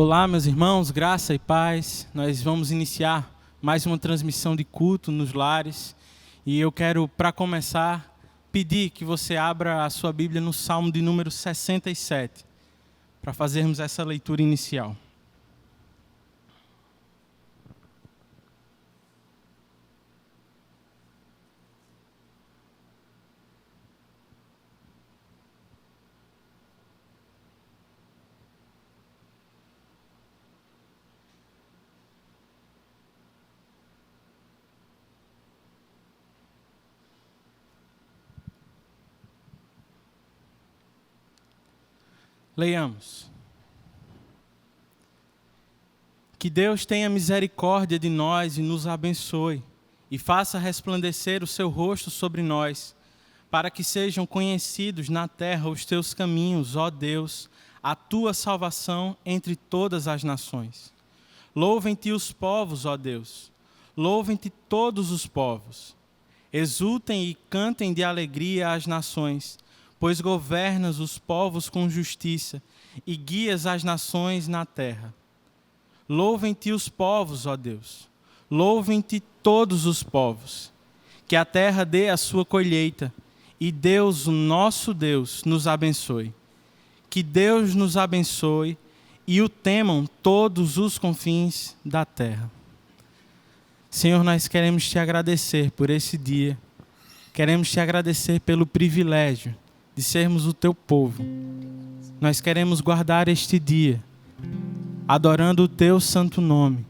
Olá, meus irmãos, graça e paz. Nós vamos iniciar mais uma transmissão de culto nos lares. E eu quero, para começar, pedir que você abra a sua Bíblia no Salmo de número 67, para fazermos essa leitura inicial. Leiamos. Que Deus tenha misericórdia de nós e nos abençoe, e faça resplandecer o seu rosto sobre nós, para que sejam conhecidos na terra os teus caminhos, ó Deus, a tua salvação entre todas as nações. Louvem-te os povos, ó Deus, louvem-te todos os povos. Exultem e cantem de alegria as nações, pois governas os povos com justiça e guias as nações na terra. Louvem-te os povos, ó Deus, louvem-te todos os povos. Que a terra dê a sua colheita e Deus, o nosso Deus, nos abençoe. Que Deus nos abençoe e o temam todos os confins da terra. Senhor, nós queremos te agradecer por esse dia. Queremos te agradecer pelo privilégio de sermos o teu povo. Nós queremos guardar este dia, adorando o teu santo nome,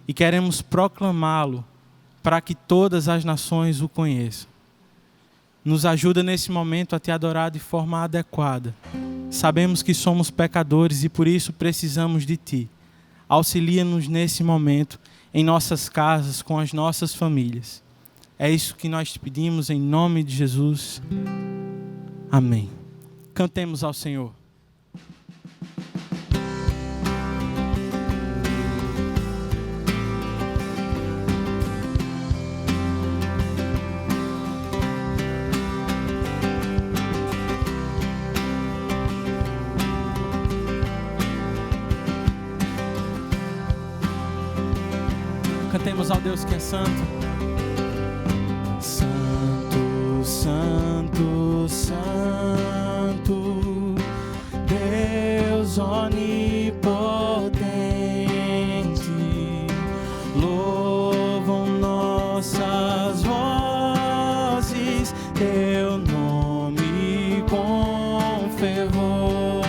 e queremos proclamá-lo para que todas as nações o conheçam. Nos ajuda nesse momento a te adorar de forma adequada. Sabemos que somos pecadores e por isso precisamos de ti. Auxilia-nos nesse momento, em nossas casas, com as nossas famílias. É isso que nós te pedimos em nome de Jesus. Amém. Cantemos ao Senhor. Cantemos ao Deus que é santo. Santo, santo, santo, Deus onipotente, louvam nossas vozes, teu nome com fervor.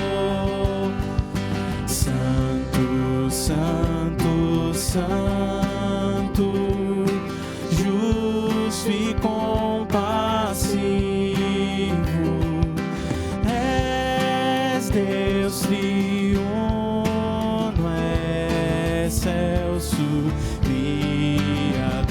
Santo, santo, santo, justo e compassivo, és Deus triuno, excelso Criador.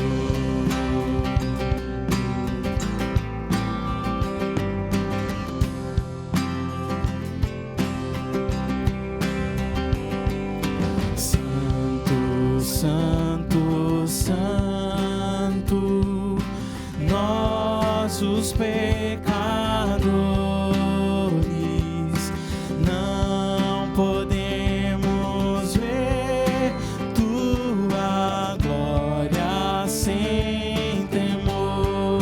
Santo, santo, santo, nossos pecadores não podemos ver tua glória sem temor.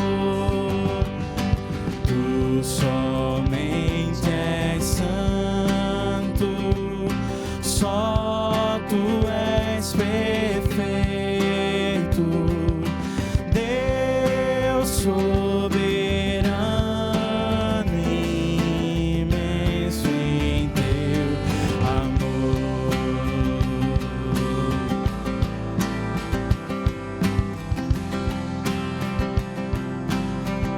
Tu somente és santo, só tu és perfeito, Deus soberano, imenso em teu amor.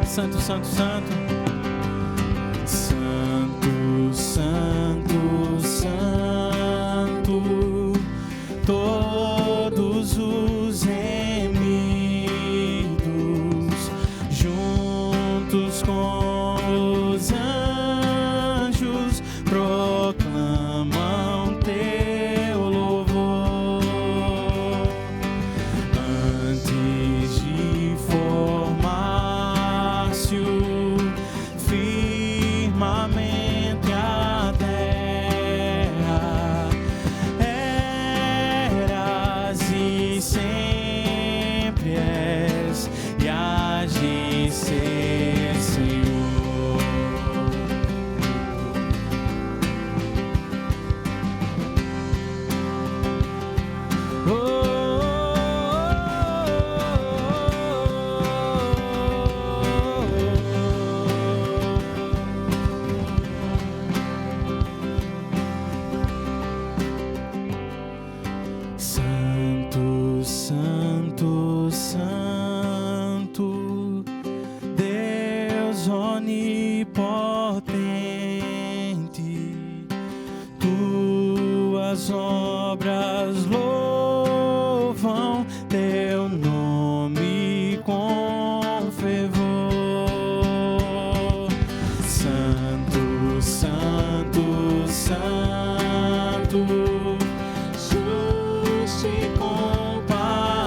Santo, santo, santo. Santo, santo, santo, todos os remidos, juntos com os anjos, proclamam teu louvor. Antes de formar-se o reconhecer, Senhor. Santo, Santo, Santo, Deus onipotente, tuas obras louvam teu nome com fervor. Santo, Santo, Santo, justo e compassivo,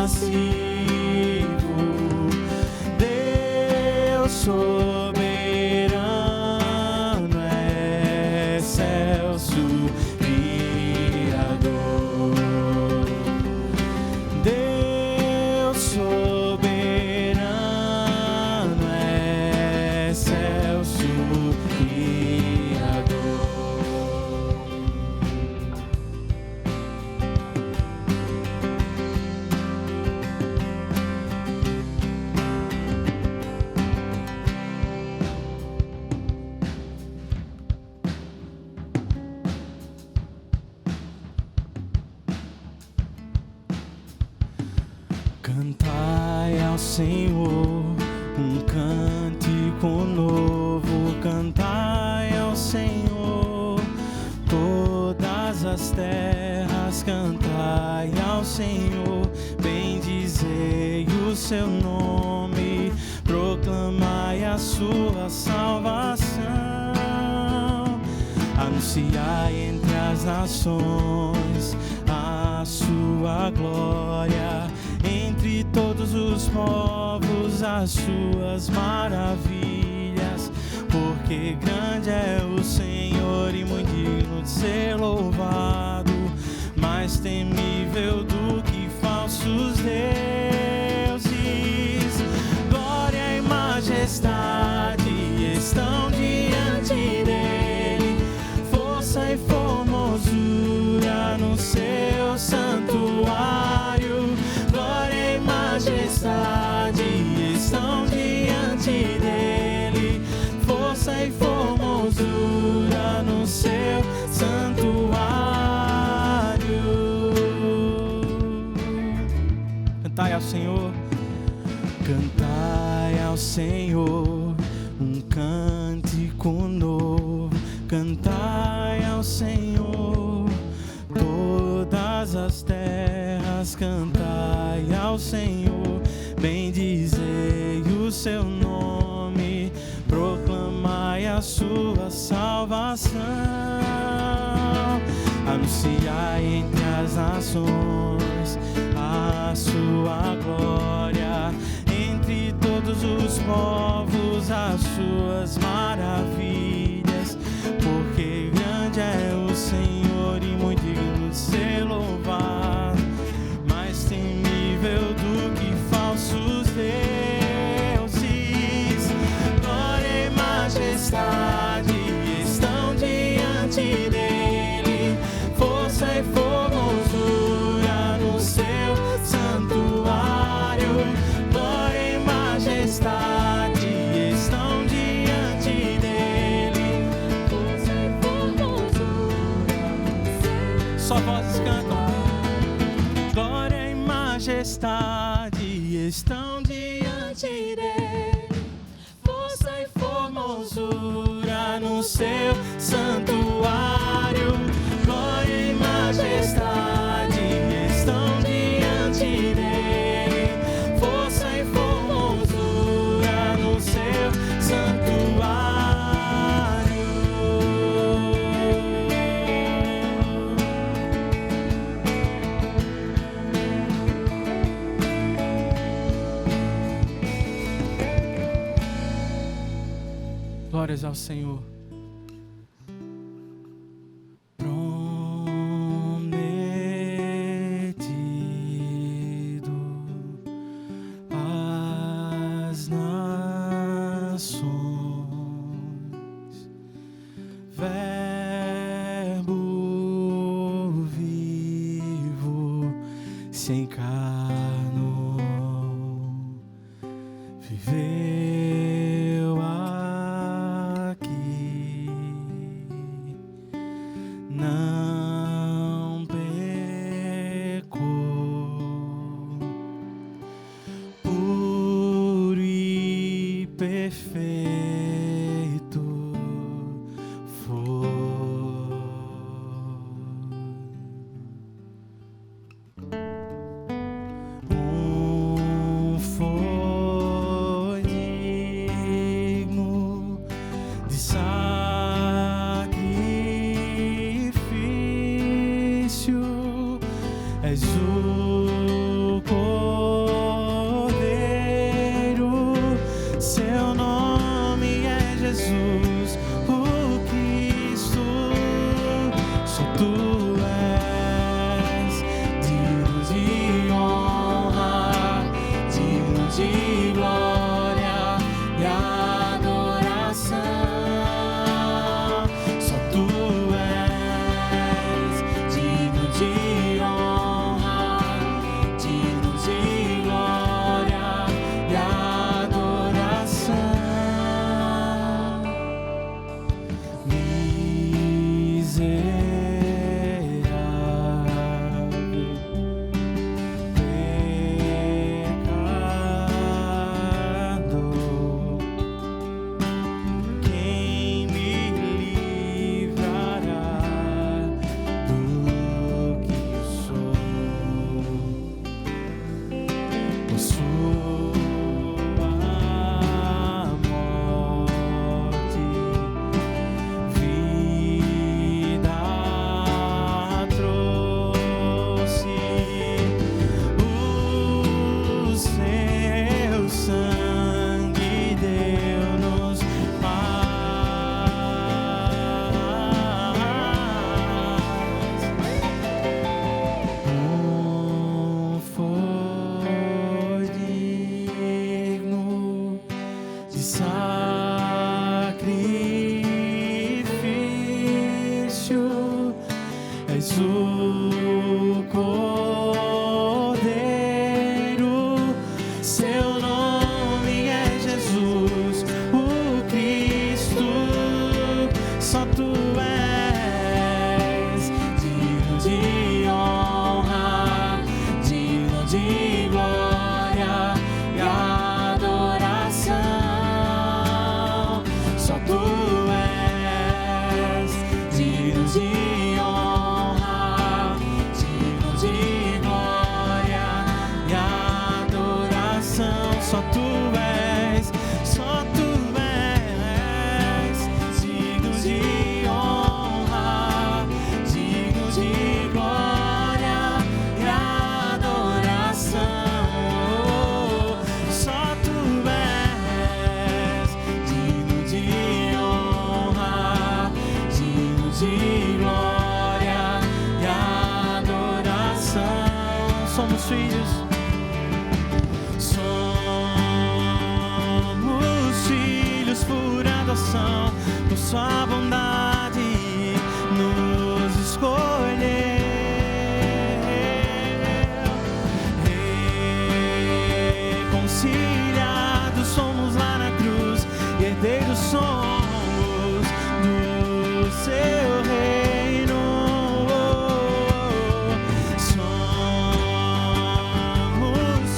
Deus soberano, excelso, Criador. Deus soberano, excelso, Criador. Cantai ao Senhor um cântico novo, cantai ao Senhor todas as terras, cantai ao Senhor, bendizei o seu nome, proclamai a sua salvação, anunciai entre as nações a sua glória, entre todos os povos as suas maravilhas, porque grande é o Senhor e muito digno de ser louvado, mais temível do que falsos deuses. Glória e majestade estão diante dele, força e formosura no seu santuário. Glória e majestade estão diante dele, força e formosura no seu santuário. Cantai ao Senhor, cantai ao Senhor um cântico novo, cantai ao Senhor todas as terras, cantai ao Senhor, bendizei o seu nome, proclamai a sua salvação, anunciai entre as nações a sua glória, entre todos os povos as suas maravilhas, porque grande é o Senhor e muito digno de ser louvado, mais temível do que falsos deuses. Glória e majestade estão diante dele, força e formosura no seu santuário. Glória e majestade estão diante dele, força e formosura no seu. Só vozes cantam. Glória e majestade estão diante dele, força e formosura no seu santuário. Glória e majestade estão diante dele, força e formosura no seu santuário. Glórias ao Senhor. Prometido às nações. de glória e adoração. Só tu és digno de honra, digno de glória e adoração. Sacrifício, és o Cordeiro, seu nome é Jesus, o Cristo, só tu és digno de honra, digno de glória e adoração. Só tu és digno de honra, digno de glória e adoração. Só tu és digno de honra, digno de glória e adoração. Só tu és digno de honra, digno de glória e adoração. Somos filhos. Somos filhos por adoção, por sua bondade nos escolheu. Reconciliados somos lá na cruz, herdeiros somos do seu reino. Somos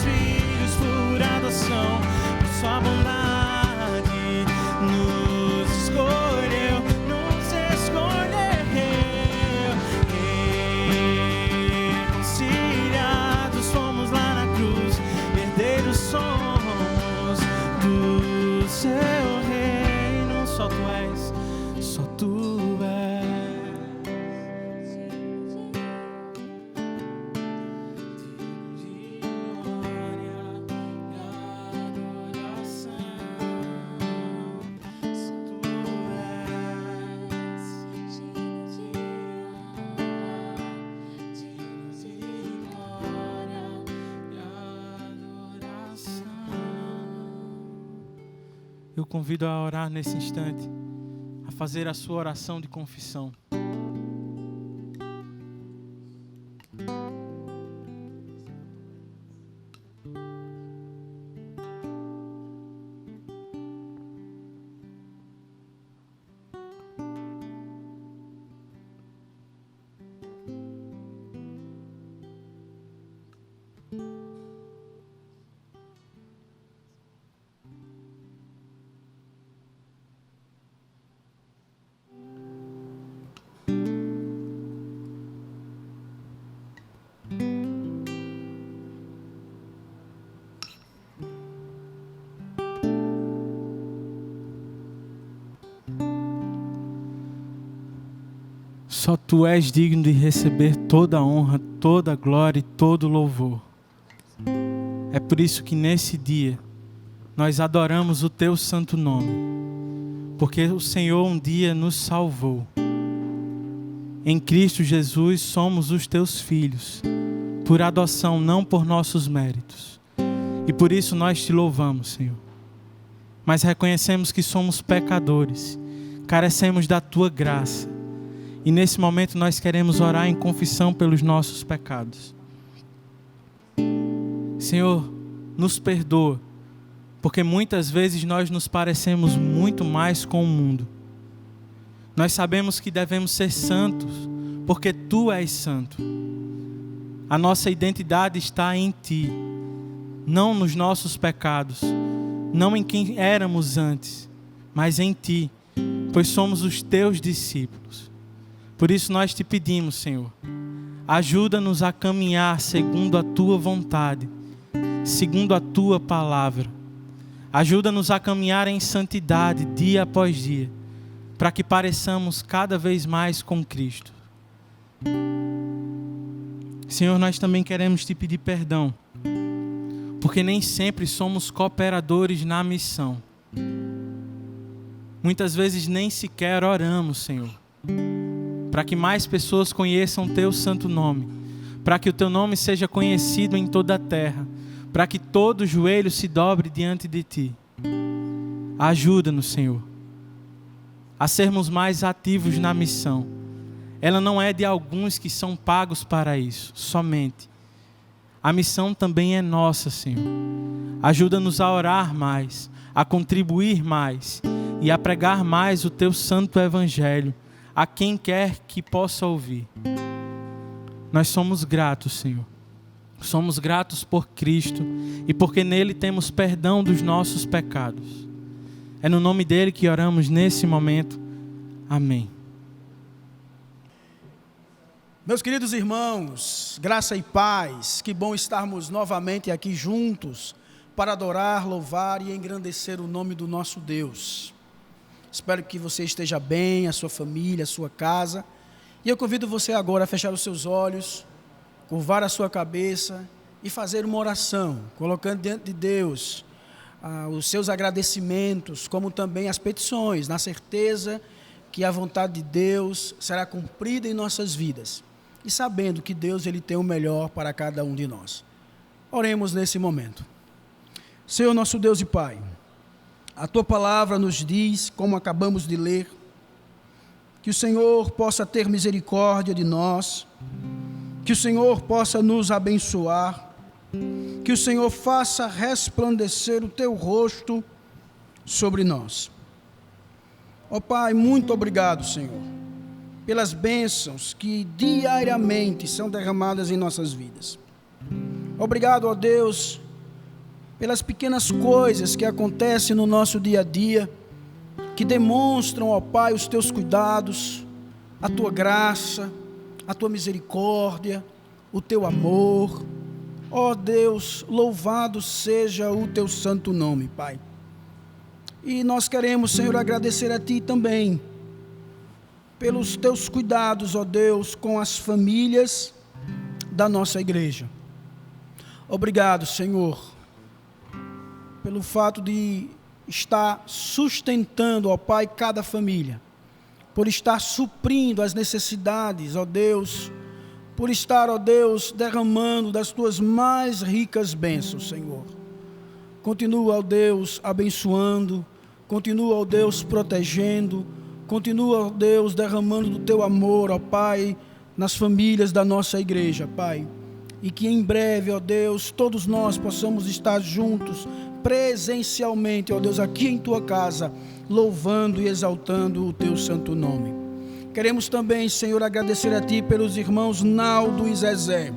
filhos por adoção, por sua bondade nos escolheu, nos escolheu. Reconciliados somos lá na cruz, herdeiros somos do seu reino. Só tu és, só tu és. Eu convido a orar nesse instante, a fazer a sua oração de confissão. Só tu és digno de receber toda a honra, toda a glória e todo o louvor. É por isso que nesse dia nós adoramos o teu santo nome, porque o Senhor um dia nos salvou. Em Cristo Jesus somos os teus filhos, por adoção, não por nossos méritos. E por isso nós te louvamos, Senhor. Mas reconhecemos que somos pecadores, carecemos da tua graça. E nesse momento nós queremos orar em confissão pelos nossos pecados. Senhor, nos perdoa, porque muitas vezes nós nos parecemos muito mais com o mundo. Nós sabemos que devemos ser santos, porque Tu és santo. A nossa identidade está em Ti, não nos nossos pecados, não em quem éramos antes, mas em Ti, pois somos os Teus discípulos. Por isso nós te pedimos, Senhor, ajuda-nos a caminhar segundo a Tua vontade, segundo a Tua palavra. Ajuda-nos a caminhar em santidade dia após dia, para que pareçamos cada vez mais com Cristo. Senhor, nós também queremos te pedir perdão, porque nem sempre somos cooperadores na missão. Muitas vezes nem sequer oramos, Senhor, para que mais pessoas conheçam Teu santo nome, para que o Teu nome seja conhecido em toda a terra, para que todo joelho se dobre diante de Ti. Ajuda-nos, Senhor, a sermos mais ativos na missão. Ela não é de alguns que são pagos para isso, somente. A missão também é nossa, Senhor. Ajuda-nos a orar mais, a contribuir mais e a pregar mais o Teu santo evangelho a quem quer que possa ouvir. Nós somos gratos, Senhor. Somos gratos por Cristo e porque nele temos perdão dos nossos pecados. É no nome dele que oramos nesse momento. Amém. Meus queridos irmãos, graça e paz, que bom estarmos novamente aqui juntos para adorar, louvar e engrandecer o nome do nosso Deus. Espero que você esteja bem, a sua família, a sua casa. E eu convido você agora a fechar os seus olhos, curvar a sua cabeça e fazer uma oração, colocando diante de Deus os seus agradecimentos, como também as petições, na certeza que a vontade de Deus será cumprida em nossas vidas. E sabendo que Deus ele tem o melhor para cada um de nós. Oremos nesse momento. Senhor nosso Deus e Pai, a Tua palavra nos diz, como acabamos de ler, que o Senhor possa ter misericórdia de nós, que o Senhor possa nos abençoar, que o Senhor faça resplandecer o Teu rosto sobre nós. Ó Pai, muito obrigado, Senhor, pelas bênçãos que diariamente são derramadas em nossas vidas. Obrigado, ó Deus, pelas pequenas coisas que acontecem no nosso dia a dia, que demonstram, ó Pai, os Teus cuidados, a Tua graça, a Tua misericórdia, o Teu amor. Ó Deus, louvado seja o Teu santo nome, Pai. E nós queremos, Senhor, agradecer a Ti também, pelos Teus cuidados, ó Deus, com as famílias da nossa igreja. Obrigado, Senhor, pelo fato de estar sustentando, ó Pai, cada família, por estar suprindo as necessidades, ó Deus, por estar, ó Deus, derramando das Tuas mais ricas bênçãos, Senhor. Continua, ó Deus, abençoando, continua, ó Deus, protegendo, continua, ó Deus, derramando do Teu amor, ó Pai, nas famílias da nossa igreja, Pai. E que em breve, ó Deus, todos nós possamos estar juntos, presencialmente, ó Deus, aqui em Tua casa, louvando e exaltando o Teu santo nome. Queremos também, Senhor, agradecer a Ti pelos irmãos Naldo e Zezé.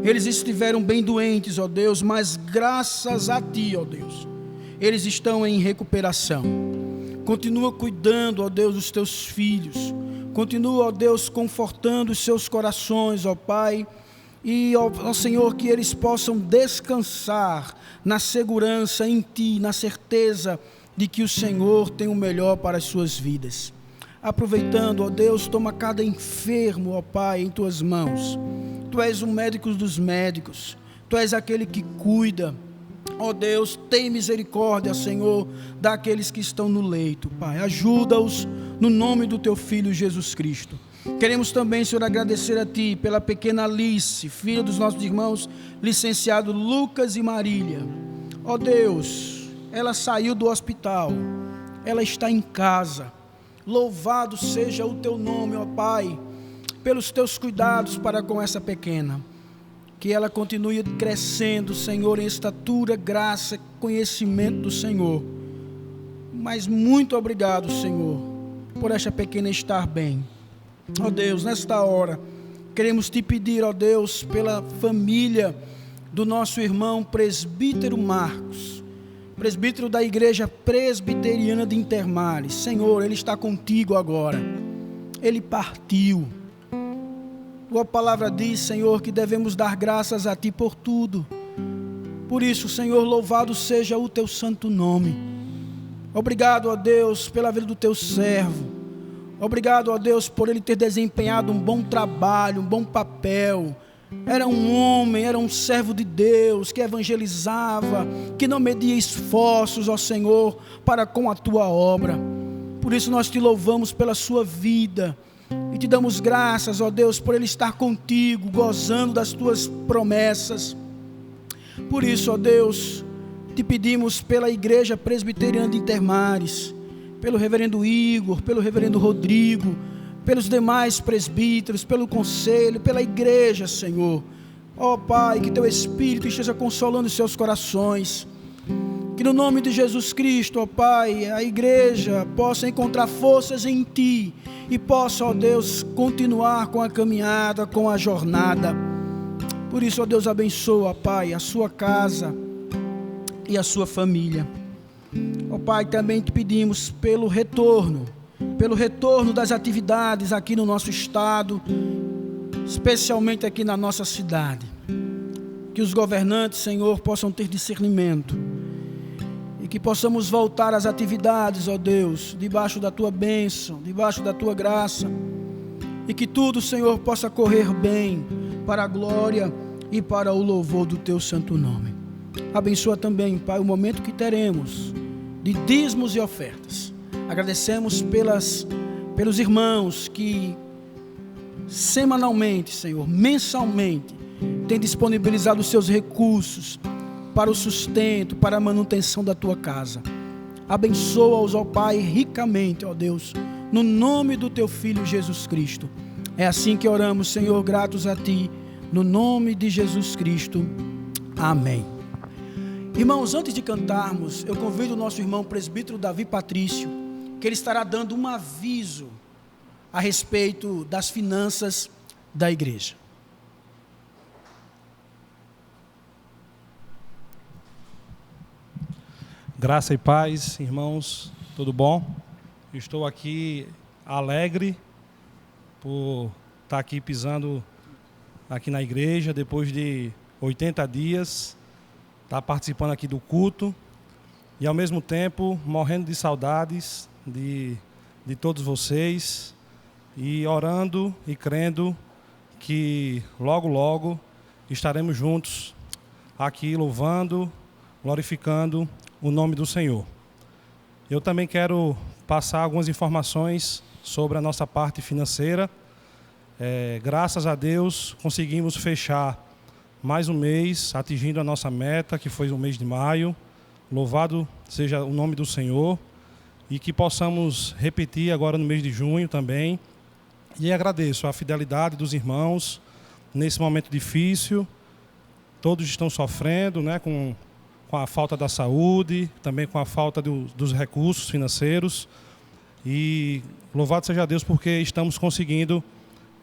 Eles estiveram bem doentes, ó Deus, mas graças a Ti, ó Deus, eles estão em recuperação. Continua cuidando, ó Deus, dos Teus filhos. Continua, ó Deus, confortando os seus corações, ó Pai. E, ó Senhor, que eles possam descansar na segurança em Ti, na certeza de que o Senhor tem o melhor para as suas vidas. Aproveitando, ó Deus, toma cada enfermo, ó Pai, em Tuas mãos. Tu és o médico dos médicos, Tu és aquele que cuida. Ó Deus, tem misericórdia, Senhor, daqueles que estão no leito, Pai. Ajuda-os no nome do Teu Filho Jesus Cristo. Queremos também, Senhor, agradecer a Ti pela pequena Alice, filha dos nossos irmãos licenciados Lucas e Marília. Ó Deus, ela saiu do hospital, ela está em casa. Louvado seja o Teu nome, ó Pai, pelos Teus cuidados para com essa pequena. Que ela continue crescendo, Senhor, em estatura, graça, conhecimento do Senhor. Mas muito obrigado, Senhor, por esta pequena estar bem. Ó Deus, nesta hora, queremos Te pedir, ó Deus, pela família do nosso irmão presbítero Marcos, presbítero da Igreja Presbiteriana de Intermares. Senhor, ele está contigo agora. Ele partiu. Tua palavra diz, Senhor, que devemos dar graças a Ti por tudo. Por isso, Senhor, louvado seja o Teu santo nome. Obrigado, ó Deus, pela vida do Teu servo. Obrigado, ó Deus, por ele ter desempenhado um bom trabalho, um bom papel. Era um homem, era um servo de Deus, que evangelizava, que não media esforços, ó Senhor, para com a Tua obra. Por isso nós Te louvamos pela sua vida e Te damos graças, ó Deus, por ele estar contigo, gozando das Tuas promessas. Por isso, ó Deus, Te pedimos pela Igreja Presbiteriana de Intermares, pelo reverendo Igor, pelo reverendo Rodrigo, pelos demais presbíteros, pelo conselho, pela igreja, Senhor. Ó Pai, que Teu Espírito esteja consolando os seus corações. Que no nome de Jesus Cristo, ó Pai, a igreja possa encontrar forças em Ti e possa, ó Deus, continuar com a caminhada, com a jornada. Por isso, ó Deus, abençoa, Pai, a sua casa e a sua família. Ó Pai, também Te pedimos pelo retorno das atividades aqui no nosso estado, especialmente aqui na nossa cidade. Que os governantes, Senhor, possam ter discernimento e que possamos voltar às atividades, ó Deus, debaixo da Tua bênção, debaixo da Tua graça, e que tudo, Senhor, possa correr bem para a glória e para o louvor do Teu santo nome. Abençoa também, Pai, o momento que teremos de dízimos e ofertas. Agradecemos pelos irmãos que semanalmente, Senhor, mensalmente, têm disponibilizado os seus recursos para o sustento, para a manutenção da Tua casa. Abençoa-os, ó Pai, ricamente, ó Deus, no nome do Teu Filho Jesus Cristo. É assim que oramos, Senhor, gratos a Ti, no nome de Jesus Cristo. Amém. Irmãos, antes de cantarmos, eu convido o nosso irmão presbítero Davi Patrício, que ele estará dando um aviso a respeito das finanças da igreja. Graça e paz, irmãos, tudo bom? Estou aqui alegre por estar aqui pisando aqui na igreja, depois de 80 dias, estar participando aqui do culto e ao mesmo tempo morrendo de saudades de todos vocês e orando e crendo que logo, logo estaremos juntos aqui louvando, glorificando o nome do Senhor. Eu também quero passar algumas informações sobre a nossa parte financeira. Graças a Deus conseguimos fechar mais um mês, atingindo a nossa meta, que foi o mês de maio. Louvado seja o nome do Senhor e que possamos repetir agora no mês de junho também. E agradeço a fidelidade dos irmãos nesse momento difícil. Todos estão sofrendo, né, com a falta da saúde, também com a falta dos recursos financeiros. E louvado seja Deus porque estamos conseguindo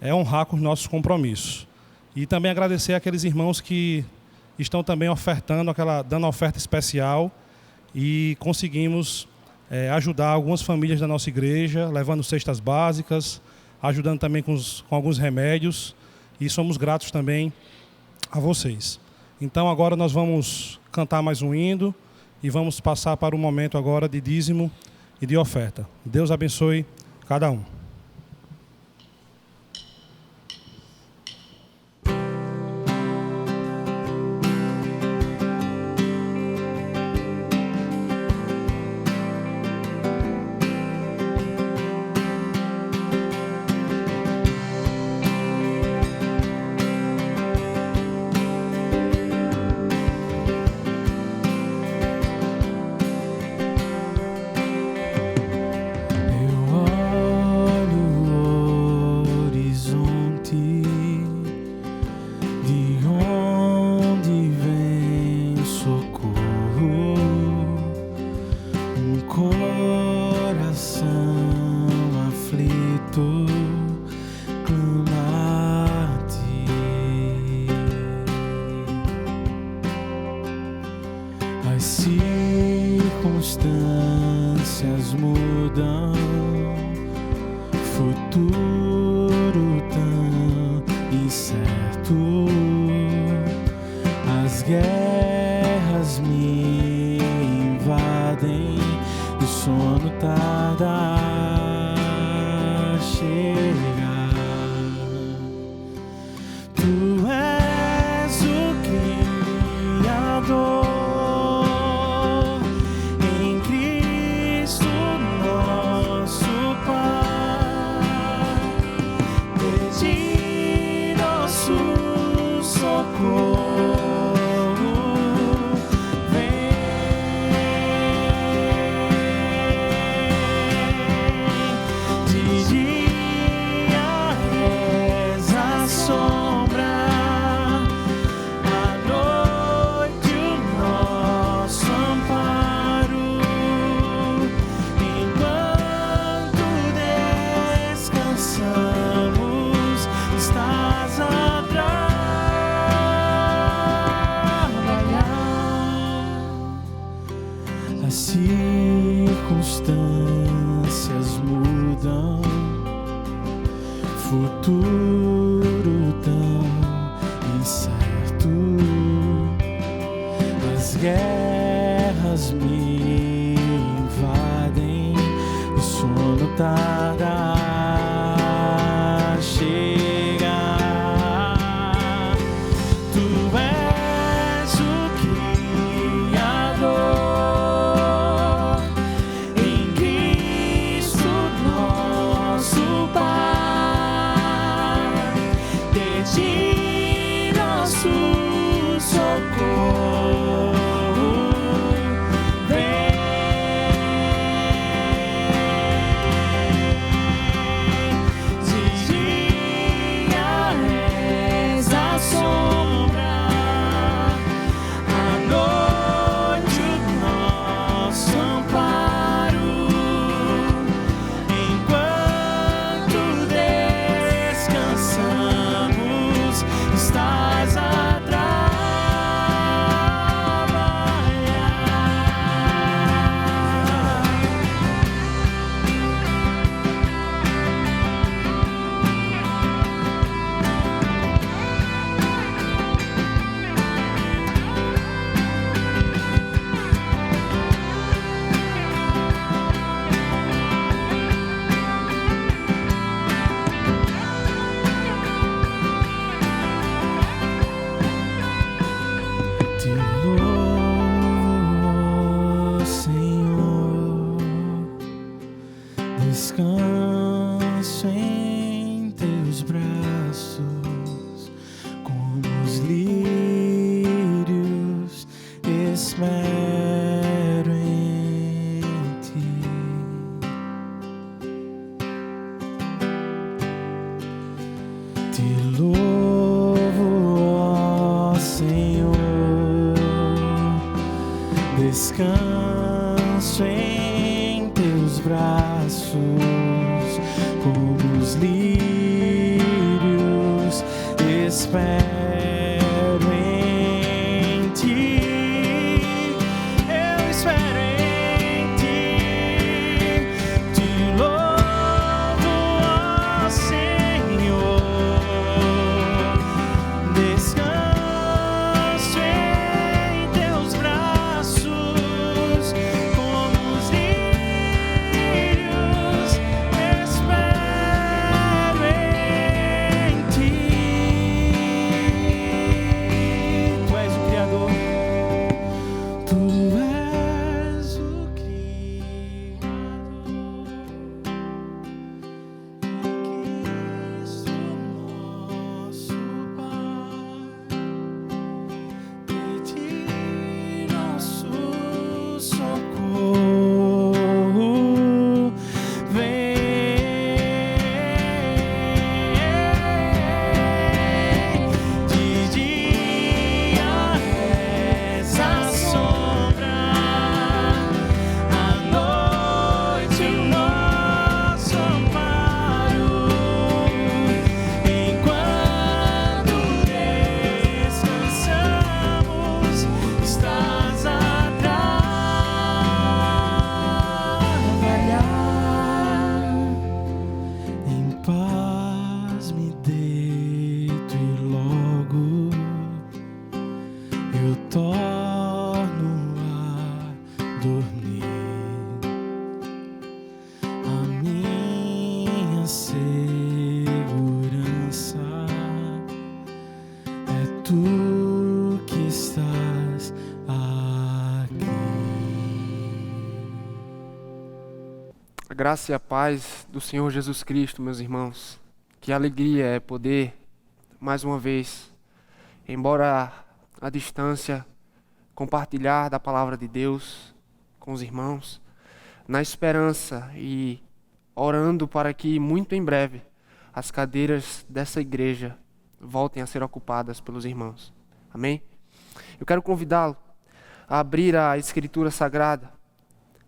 honrar com os nossos compromissos. E também agradecer àqueles irmãos que estão também ofertando, dando oferta especial, e conseguimos ajudar algumas famílias da nossa igreja, levando cestas básicas, ajudando também com alguns remédios, e somos gratos também a vocês. Então agora nós vamos cantar mais um hino e vamos passar para o momento agora de dízimo e de oferta. Deus abençoe cada um. circunstâncias mudam, futuro tão incerto, as guerras me invadem, o sono tarda a chegar. Tu és o Criador. Circunstâncias mudam, futuro tão incerto, as guerras me invadem, o sono tarda a chegar. Tu és o Criador. Descanso em teus braços, como os lírios, espero em ti. Te louvo, ó Senhor, descanso em teus braços, como os lírios, espero em ti. Eu espero em ti. Te louvo, ó Senhor, descanso em teus braços, como os lírios, espero em ti. dormir. A minha segurança é tu que estás aqui. A graça e a paz do Senhor Jesus Cristo, meus irmãos. Que alegria é poder, mais uma vez, embora à distância, compartilhar da palavra de Deus com os irmãos, na esperança e orando para que muito em breve as cadeiras dessa igreja voltem a ser ocupadas pelos irmãos. Amém? Eu quero convidá-lo a abrir a Escritura Sagrada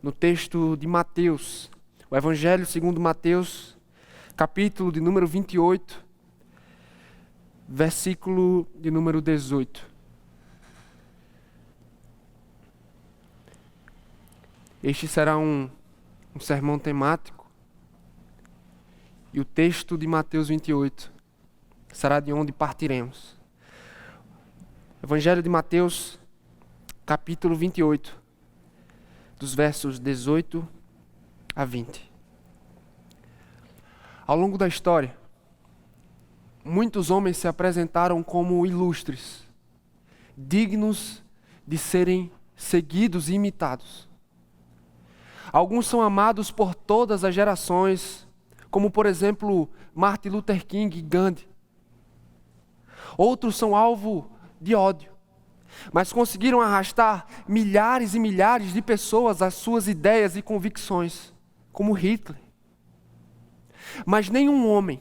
no texto de Mateus, o Evangelho segundo Mateus, capítulo de número 28, versículo de número 18. Este será um sermão temático. E o texto de Mateus 28 será de onde partiremos. Evangelho de Mateus, capítulo 28, dos versos 18 a 20. Ao longo da história, muitos homens se apresentaram como ilustres, dignos de serem seguidos e imitados. Alguns são amados por todas as gerações, como por exemplo Martin Luther King e Gandhi. Outros são alvo de ódio, mas conseguiram arrastar milhares e milhares de pessoas às suas ideias e convicções, como Hitler. Mas nenhum homem,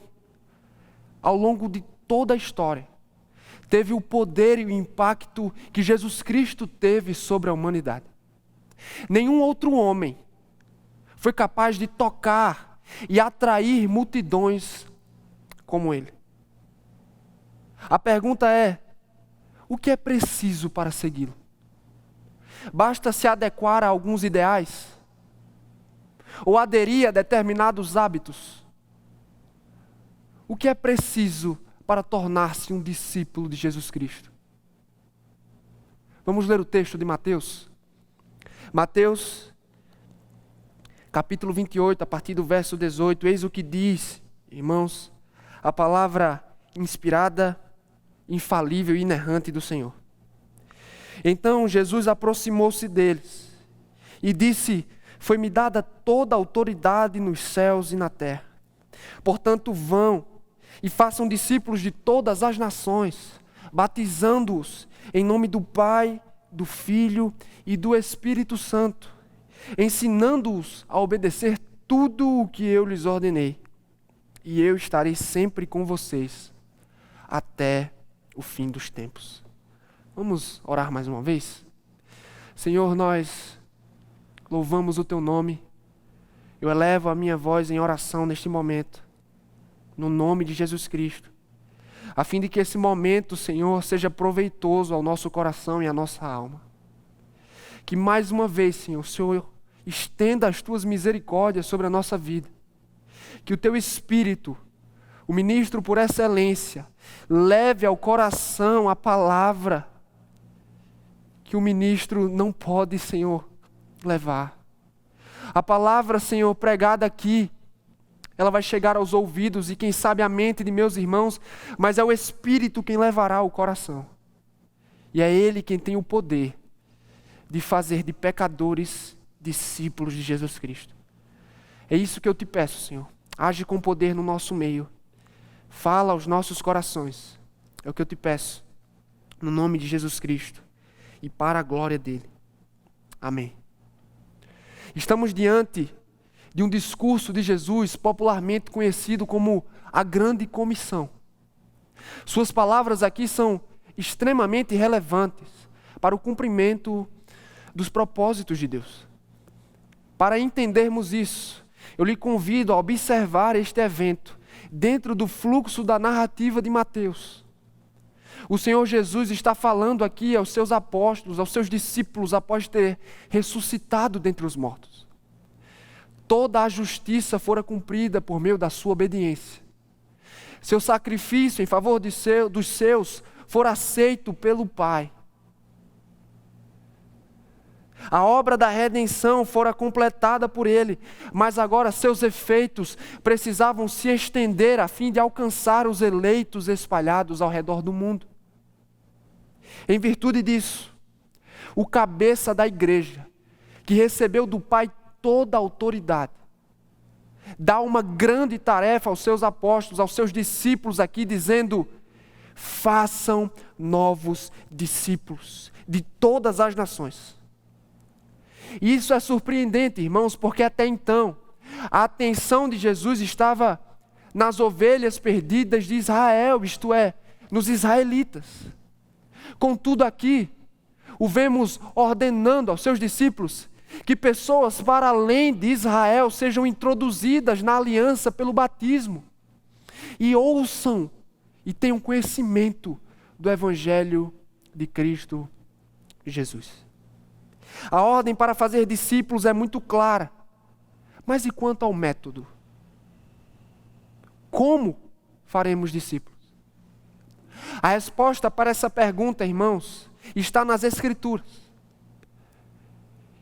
ao longo de toda a história, teve o poder e o impacto que Jesus Cristo teve sobre a humanidade. Nenhum outro homem foi capaz de tocar e atrair multidões como ele. A pergunta é: o que é preciso para segui-lo? Basta se adequar a alguns ideais? Ou aderir a determinados hábitos? O que é preciso para tornar-se um discípulo de Jesus Cristo? Vamos ler o texto de Mateus. Mateus, capítulo 28, a partir do verso 18. Eis o que diz, irmãos, a palavra inspirada, infalível e inerrante do Senhor. Então Jesus aproximou-se deles e disse: foi-me dada toda a autoridade nos céus e na terra. Portanto, vão e façam discípulos de todas as nações, batizando-os em nome do Pai, do Filho e do Espírito Santo, ensinando-os a obedecer tudo o que eu lhes ordenei. E eu estarei sempre com vocês até o fim dos tempos. Vamos orar mais uma vez? Senhor, nós louvamos o Teu nome. Eu elevo a minha voz em oração neste momento, no nome de Jesus Cristo, a fim de que esse momento, Senhor, seja proveitoso ao nosso coração e à nossa alma. Que mais uma vez, Senhor, o Senhor estenda as Tuas misericórdias sobre a nossa vida. Que o Teu Espírito, o ministro por excelência, leve ao coração a palavra que o ministro não pode, Senhor, levar. A palavra, Senhor, pregada aqui, ela vai chegar aos ouvidos e quem sabe à mente de meus irmãos, mas é o Espírito quem levará ao coração. E é Ele quem tem o poder de fazer de pecadores discípulos de Jesus Cristo. É isso que eu te peço, Senhor. Age com poder no nosso meio. Fala aos nossos corações. É o que eu te peço, no nome de Jesus Cristo e para a glória dele. Amém. Estamos diante de um discurso de Jesus popularmente conhecido como a Grande Comissão. Suas palavras aqui são extremamente relevantes para o cumprimento dos propósitos de Deus. Para entendermos isso, eu lhe convido a observar este evento dentro do fluxo da narrativa de Mateus. O Senhor Jesus está falando aqui aos seus apóstolos, aos seus discípulos, após ter ressuscitado dentre os mortos. Toda a justiça fora cumprida por meio da sua obediência. Seu sacrifício em favor dos seus fora aceito pelo Pai. A obra da redenção fora completada por ele, mas agora seus efeitos precisavam se estender a fim de alcançar os eleitos espalhados ao redor do mundo. Em virtude disso, o cabeça da igreja, que recebeu do Pai toda a autoridade, dá uma grande tarefa aos seus apóstolos, aos seus discípulos aqui, dizendo: façam novos discípulos de todas as nações. E isso é surpreendente, irmãos, porque até então a atenção de Jesus estava nas ovelhas perdidas de Israel, isto é, nos israelitas. Contudo, aqui o vemos ordenando aos seus discípulos que pessoas para além de Israel sejam introduzidas na aliança pelo batismo e ouçam e tenham conhecimento do Evangelho de Cristo Jesus. A ordem para fazer discípulos é muito clara, mas e quanto ao método? Como faremos discípulos? A resposta para essa pergunta, irmãos, está nas Escrituras.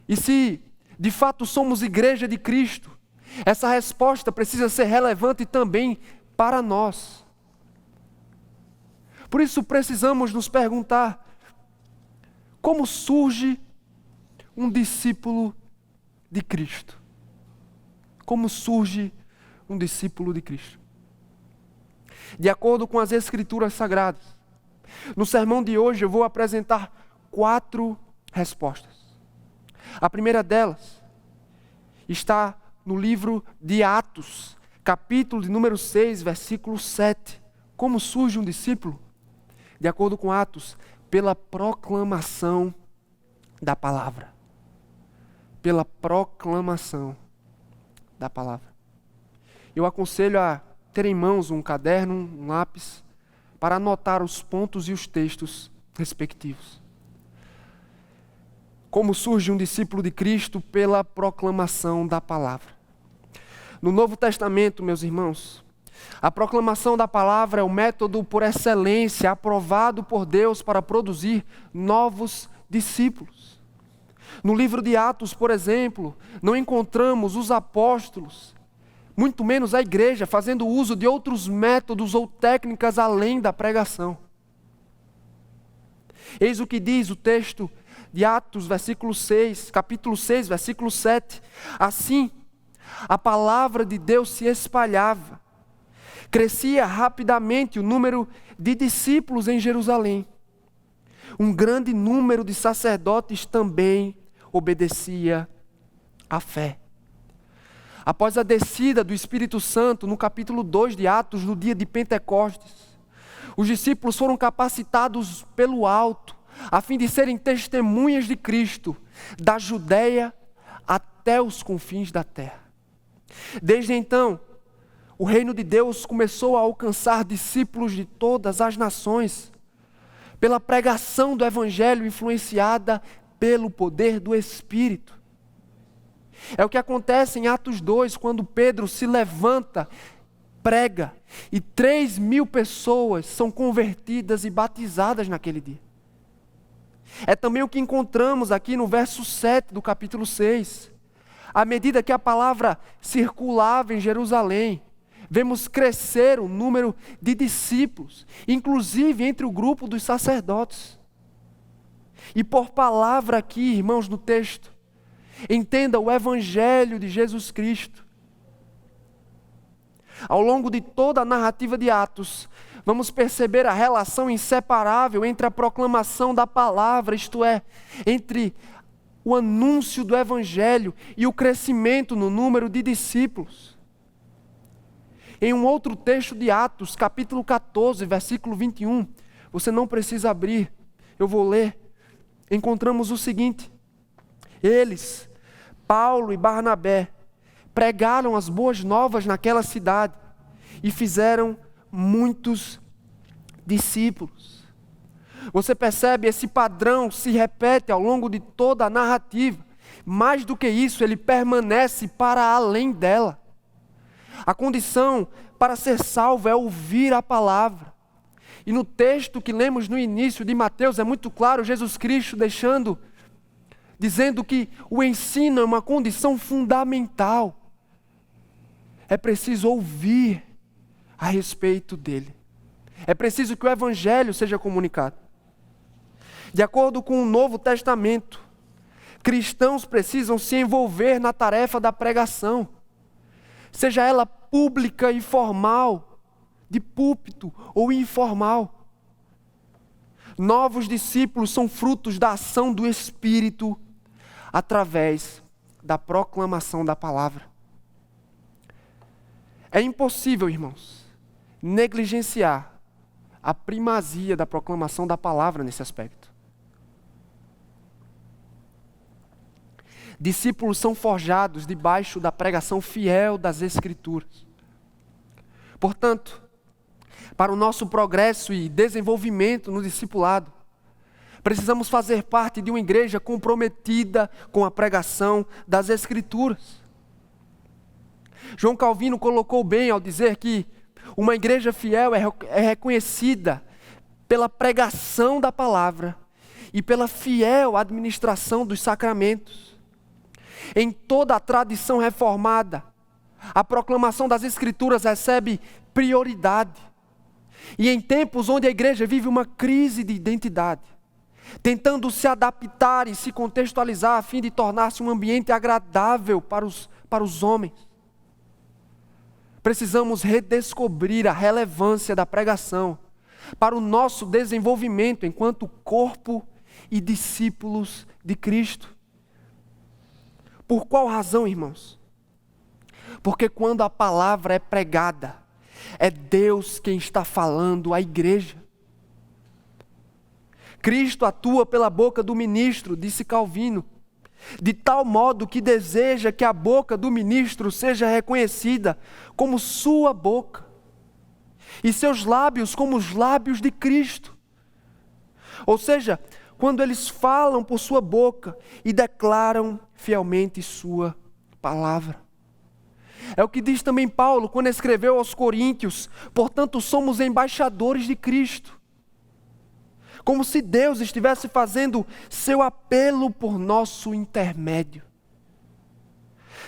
E se de fato somos igreja de Cristo, essa resposta precisa ser relevante também para nós. Por isso precisamos nos perguntar: como surge um discípulo de Cristo? Como surge um discípulo de Cristo? De acordo com as Escrituras Sagradas, no sermão de hoje eu vou apresentar 4 respostas. A primeira delas está no livro de Atos, capítulo de número 6, versículo 7. Como surge um discípulo? De acordo com Atos, pela proclamação da palavra. Pela proclamação da palavra. Eu aconselho a ter em mãos um caderno, um lápis, para anotar os pontos e os textos respectivos. Como surge um discípulo de Cristo? Pela proclamação da palavra. No Novo Testamento, meus irmãos, a proclamação da palavra é o método por excelência aprovado por Deus para produzir novos discípulos. No livro de Atos, por exemplo, não encontramos os apóstolos, muito menos a igreja, fazendo uso de outros métodos ou técnicas além da pregação. Eis o que diz o texto de Atos, capítulo 6, versículo 7. Assim, a palavra de Deus se espalhava, crescia rapidamente o número de discípulos em Jerusalém. Um grande número de sacerdotes também obedecia à fé. Após a descida do Espírito Santo, no capítulo 2 de Atos, no dia de Pentecostes, os discípulos foram capacitados pelo alto, a fim de serem testemunhas de Cristo, da Judeia até os confins da terra. Desde então, o reino de Deus começou a alcançar discípulos de todas as nações, pela pregação do Evangelho influenciada pelo poder do Espírito. É o que acontece em Atos 2, quando Pedro se levanta, prega, e 3.000 pessoas são convertidas e batizadas naquele dia. É também o que encontramos aqui no verso 7 do capítulo 6. À medida que a palavra circulava em Jerusalém, vemos crescer o número de discípulos, inclusive entre o grupo dos sacerdotes. E por palavra aqui, irmãos, no texto, entenda o Evangelho de Jesus Cristo. Ao longo de toda a narrativa de Atos, vamos perceber a relação inseparável entre a proclamação da palavra, isto é, entre o anúncio do Evangelho e o crescimento no número de discípulos. Em um outro texto de Atos, capítulo 14, versículo 21, você não precisa abrir, eu vou ler. Encontramos o seguinte: eles, Paulo e Barnabé, pregaram as boas novas naquela cidade e fizeram muitos discípulos. Você percebe, esse padrão se repete ao longo de toda a narrativa. Mais do que isso, ele permanece para além dela. A condição para ser salvo é ouvir a palavra. E no texto que lemos no início de Mateus é muito claro Jesus Cristo deixando dizendo que o ensino é uma condição fundamental. É preciso ouvir a respeito dele. É preciso que o Evangelho seja comunicado. De acordo com o Novo Testamento, cristãos precisam se envolver na tarefa da pregação, seja ela pública e formal, de púlpito ou informal. Novos discípulos são frutos da ação do Espírito através da proclamação da palavra. É impossível, irmãos, negligenciar a primazia da proclamação da palavra nesse aspecto. Discípulos são forjados debaixo da pregação fiel das Escrituras. Portanto, para o nosso progresso e desenvolvimento no discipulado, precisamos fazer parte de uma igreja comprometida com a pregação das Escrituras. João Calvino colocou bem ao dizer que uma igreja fiel é reconhecida pela pregação da palavra e pela fiel administração dos sacramentos. Em toda a tradição reformada, a proclamação das Escrituras recebe prioridade. E em tempos onde a igreja vive uma crise de identidade, tentando se adaptar e se contextualizar a fim de tornar-se um ambiente agradável para os homens, precisamos redescobrir a relevância da pregação para o nosso desenvolvimento enquanto corpo e discípulos de Cristo. Por qual razão, irmãos? Porque quando a palavra é pregada, é Deus quem está falando à igreja. Cristo atua pela boca do ministro, disse Calvino, de tal modo que deseja que a boca do ministro seja reconhecida como sua boca, e seus lábios como os lábios de Cristo. Ou seja, quando eles falam por sua boca e declaram fielmente sua palavra. É o que diz também Paulo quando escreveu aos Coríntios: portanto, somos embaixadores de Cristo. Como se Deus estivesse fazendo seu apelo por nosso intermédio.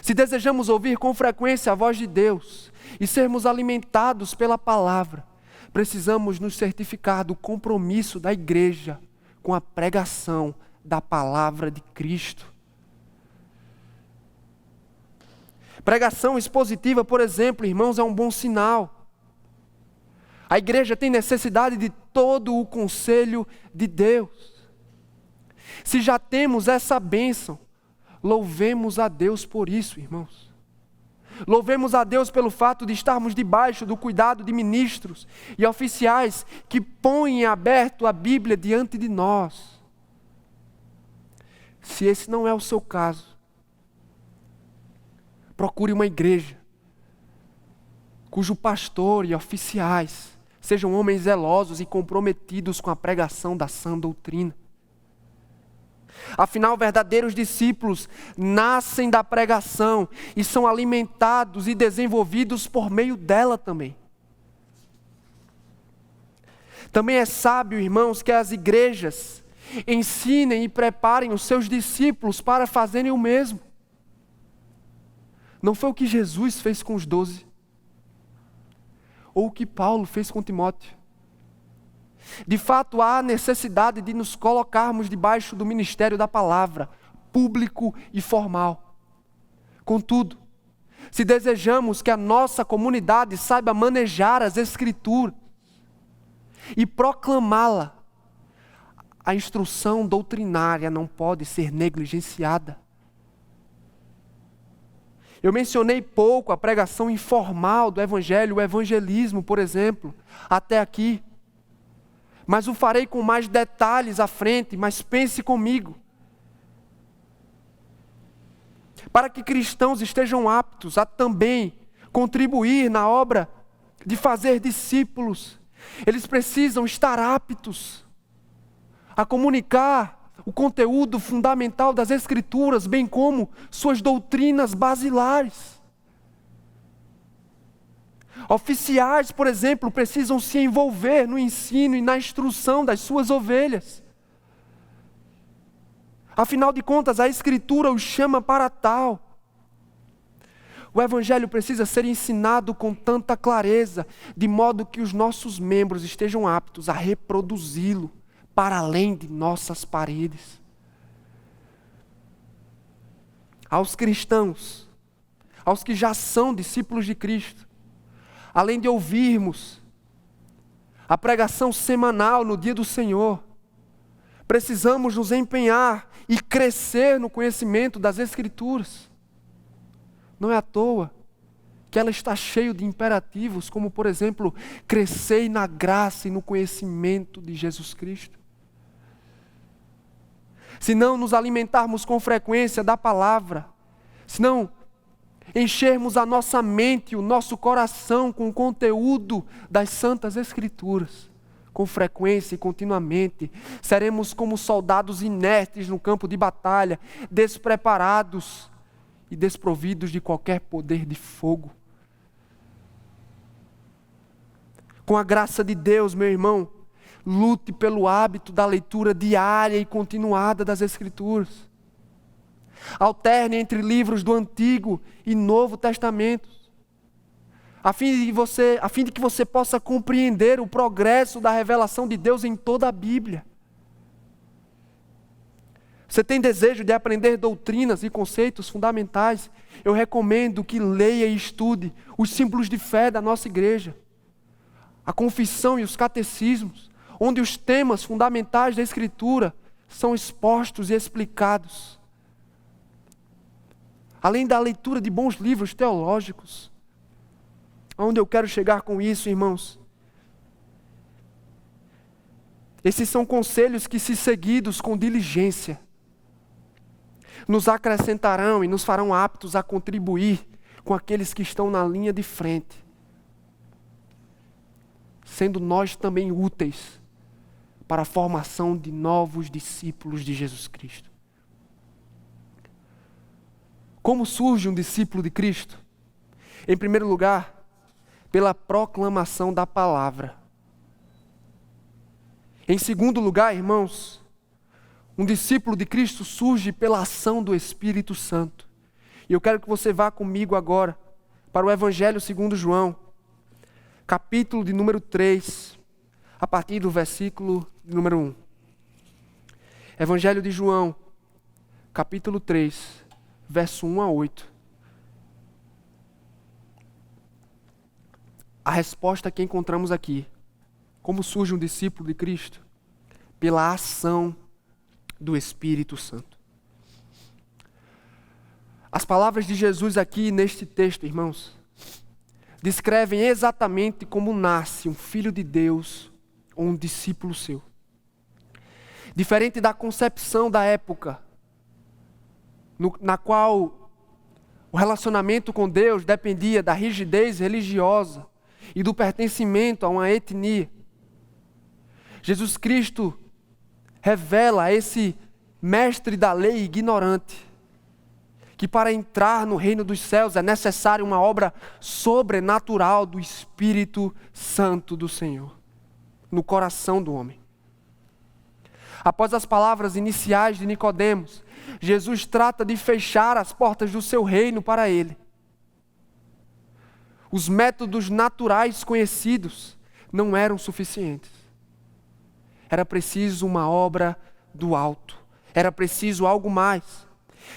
Se desejamos ouvir com frequência a voz de Deus e sermos alimentados pela palavra, precisamos nos certificar do compromisso da igreja com a pregação da palavra de Cristo. Pregação expositiva, por exemplo, irmãos, é um bom sinal. A igreja tem necessidade de todo o conselho de Deus. Se já temos essa bênção, louvemos a Deus por isso, irmãos. Louvemos a Deus pelo fato de estarmos debaixo do cuidado de ministros e oficiais que põem em aberto a Bíblia diante de nós. Se esse não é o seu caso, procure uma igreja cujo pastor e oficiais sejam homens zelosos e comprometidos com a pregação da sã doutrina. Afinal, verdadeiros discípulos nascem da pregação e são alimentados e desenvolvidos por meio dela também. Também é sábio, irmãos, que as igrejas ensinem e preparem os seus discípulos para fazerem o mesmo. Não foi o que Jesus fez com os 12, ou o que Paulo fez com Timóteo. De fato, há necessidade de nos colocarmos debaixo do ministério da palavra, público e formal. Contudo, se desejamos que a nossa comunidade saiba manejar as Escrituras e proclamá-la, a instrução doutrinária não pode ser negligenciada. Eu mencionei pouco a pregação informal do Evangelho, o evangelismo, por exemplo, até aqui. Mas o farei com mais detalhes à frente, mas pense comigo. Para que cristãos estejam aptos a também contribuir na obra de fazer discípulos, eles precisam estar aptos a comunicar o conteúdo fundamental das Escrituras, bem como suas doutrinas basilares. Oficiais, por exemplo, precisam se envolver no ensino e na instrução das suas ovelhas. Afinal de contas, a Escritura os chama para tal. O Evangelho precisa ser ensinado com tanta clareza, de modo que os nossos membros estejam aptos a reproduzi-lo para além de nossas paredes. Aos cristãos, aos que já são discípulos de Cristo, além de ouvirmos a pregação semanal no dia do Senhor, precisamos nos empenhar e crescer no conhecimento das Escrituras. Não é à toa que ela está cheia de imperativos, como por exemplo, crescei na graça e no conhecimento de Jesus Cristo. Se não nos alimentarmos com frequência da palavra, se não enchermos a nossa mente e o nosso coração com o conteúdo das Santas Escrituras, com frequência e continuamente, seremos como soldados inertes no campo de batalha, despreparados e desprovidos de qualquer poder de fogo. Com a graça de Deus, meu irmão, lute pelo hábito da leitura diária e continuada das Escrituras. Alterne entre livros do Antigo e Novo Testamento, a fim de que você possa compreender o progresso da revelação de Deus em toda a Bíblia. Você tem desejo de aprender doutrinas e conceitos fundamentais? Eu recomendo que leia e estude os símbolos de fé da nossa igreja, a confissão e os catecismos, onde os temas fundamentais da Escritura são expostos e explicados. Além da leitura de bons livros teológicos. Aonde eu quero chegar com isso, irmãos? Esses são conselhos que, se seguidos com diligência, nos acrescentarão e nos farão aptos a contribuir com aqueles que estão na linha de frente, sendo nós também úteis para a formação de novos discípulos de Jesus Cristo. Como surge um discípulo de Cristo? Em primeiro lugar, pela proclamação da palavra. Em segundo lugar, irmãos, um discípulo de Cristo surge pela ação do Espírito Santo. E eu quero que você vá comigo agora para o Evangelho segundo João, capítulo de número 3, a partir do versículo de número 1. Evangelho de João, capítulo 3, verso 1 a 8. A resposta que encontramos aqui, como surge um discípulo de Cristo? Pela ação do Espírito Santo. As palavras de Jesus aqui neste texto, irmãos, descrevem exatamente como nasce um filho de Deus ou um discípulo seu. Diferente da concepção da época, na qual o relacionamento com Deus dependia da rigidez religiosa e do pertencimento a uma etnia, Jesus Cristo revela a esse mestre da lei ignorante que para entrar no reino dos céus é necessário uma obra sobrenatural do Espírito Santo do Senhor no coração do homem. Após as palavras iniciais de Nicodemos, Jesus trata de fechar as portas do seu reino para ele. Os métodos naturais conhecidos não eram suficientes. Era preciso uma obra do alto. Era preciso algo mais.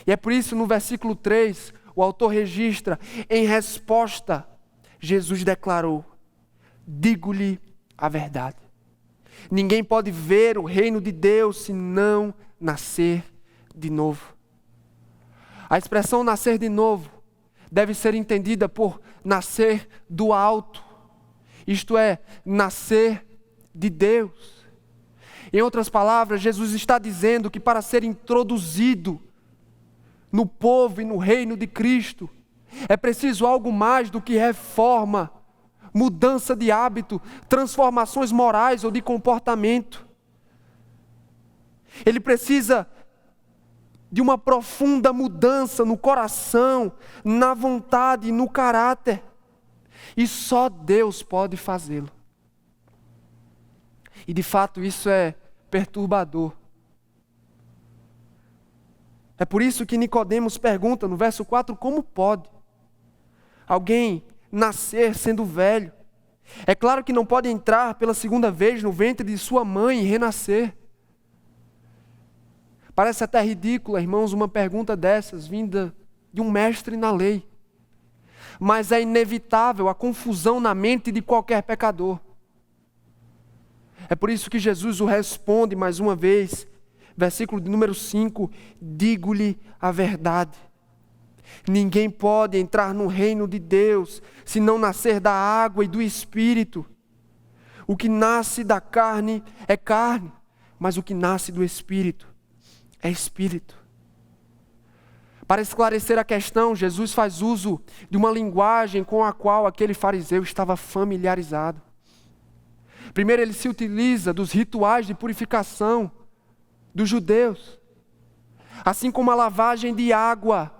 E é por isso, no versículo 3, o autor registra, em resposta, Jesus declarou: digo-lhe a verdade. Ninguém pode ver o reino de Deus se não nascer de novo. A expressão nascer de novo deve ser entendida por nascer do alto. Isto é, nascer de Deus. Em outras palavras, Jesus está dizendo que para ser introduzido no povo e no reino de Cristo, é preciso algo mais do que reforma, mudança de hábito, transformações morais ou de comportamento. Ele precisa de uma profunda mudança no coração, na vontade e no caráter. E só Deus pode fazê-lo. E de fato isso é perturbador. É por isso que Nicodemos pergunta no verso 4, como pode alguém nascer sendo velho? É claro que não pode entrar pela segunda vez no ventre de sua mãe e renascer. Parece até ridícula, irmãos, uma pergunta dessas, vinda de um mestre na lei. Mas é inevitável a confusão na mente de qualquer pecador. É por isso que Jesus o responde mais uma vez, versículo de número 5, digo-lhe a verdade. Ninguém pode entrar no reino de Deus se não nascer da água e do Espírito. O que nasce da carne é carne, mas o que nasce do Espírito é Espírito. Para esclarecer a questão, Jesus faz uso de uma linguagem com a qual aquele fariseu estava familiarizado. Primeiro, ele se utiliza dos rituais de purificação dos judeus, assim como a lavagem de água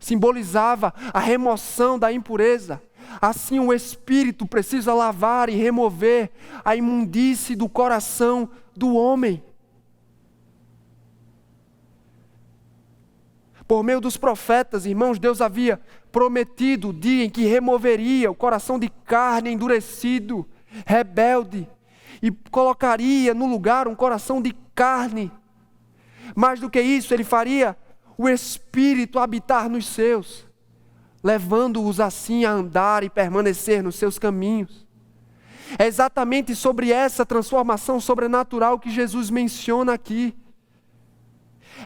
simbolizava a remoção da impureza. Assim o Espírito precisa lavar e remover a imundície do coração do homem. Por meio dos profetas, irmãos, Deus havia prometido o dia em que removeria o coração de carne endurecido, rebelde, e colocaria no lugar um coração de carne. Mais do que isso, ele faria o Espírito habitar nos seus, levando-os assim a andar e permanecer nos seus caminhos. É exatamente sobre essa transformação sobrenatural que Jesus menciona aqui.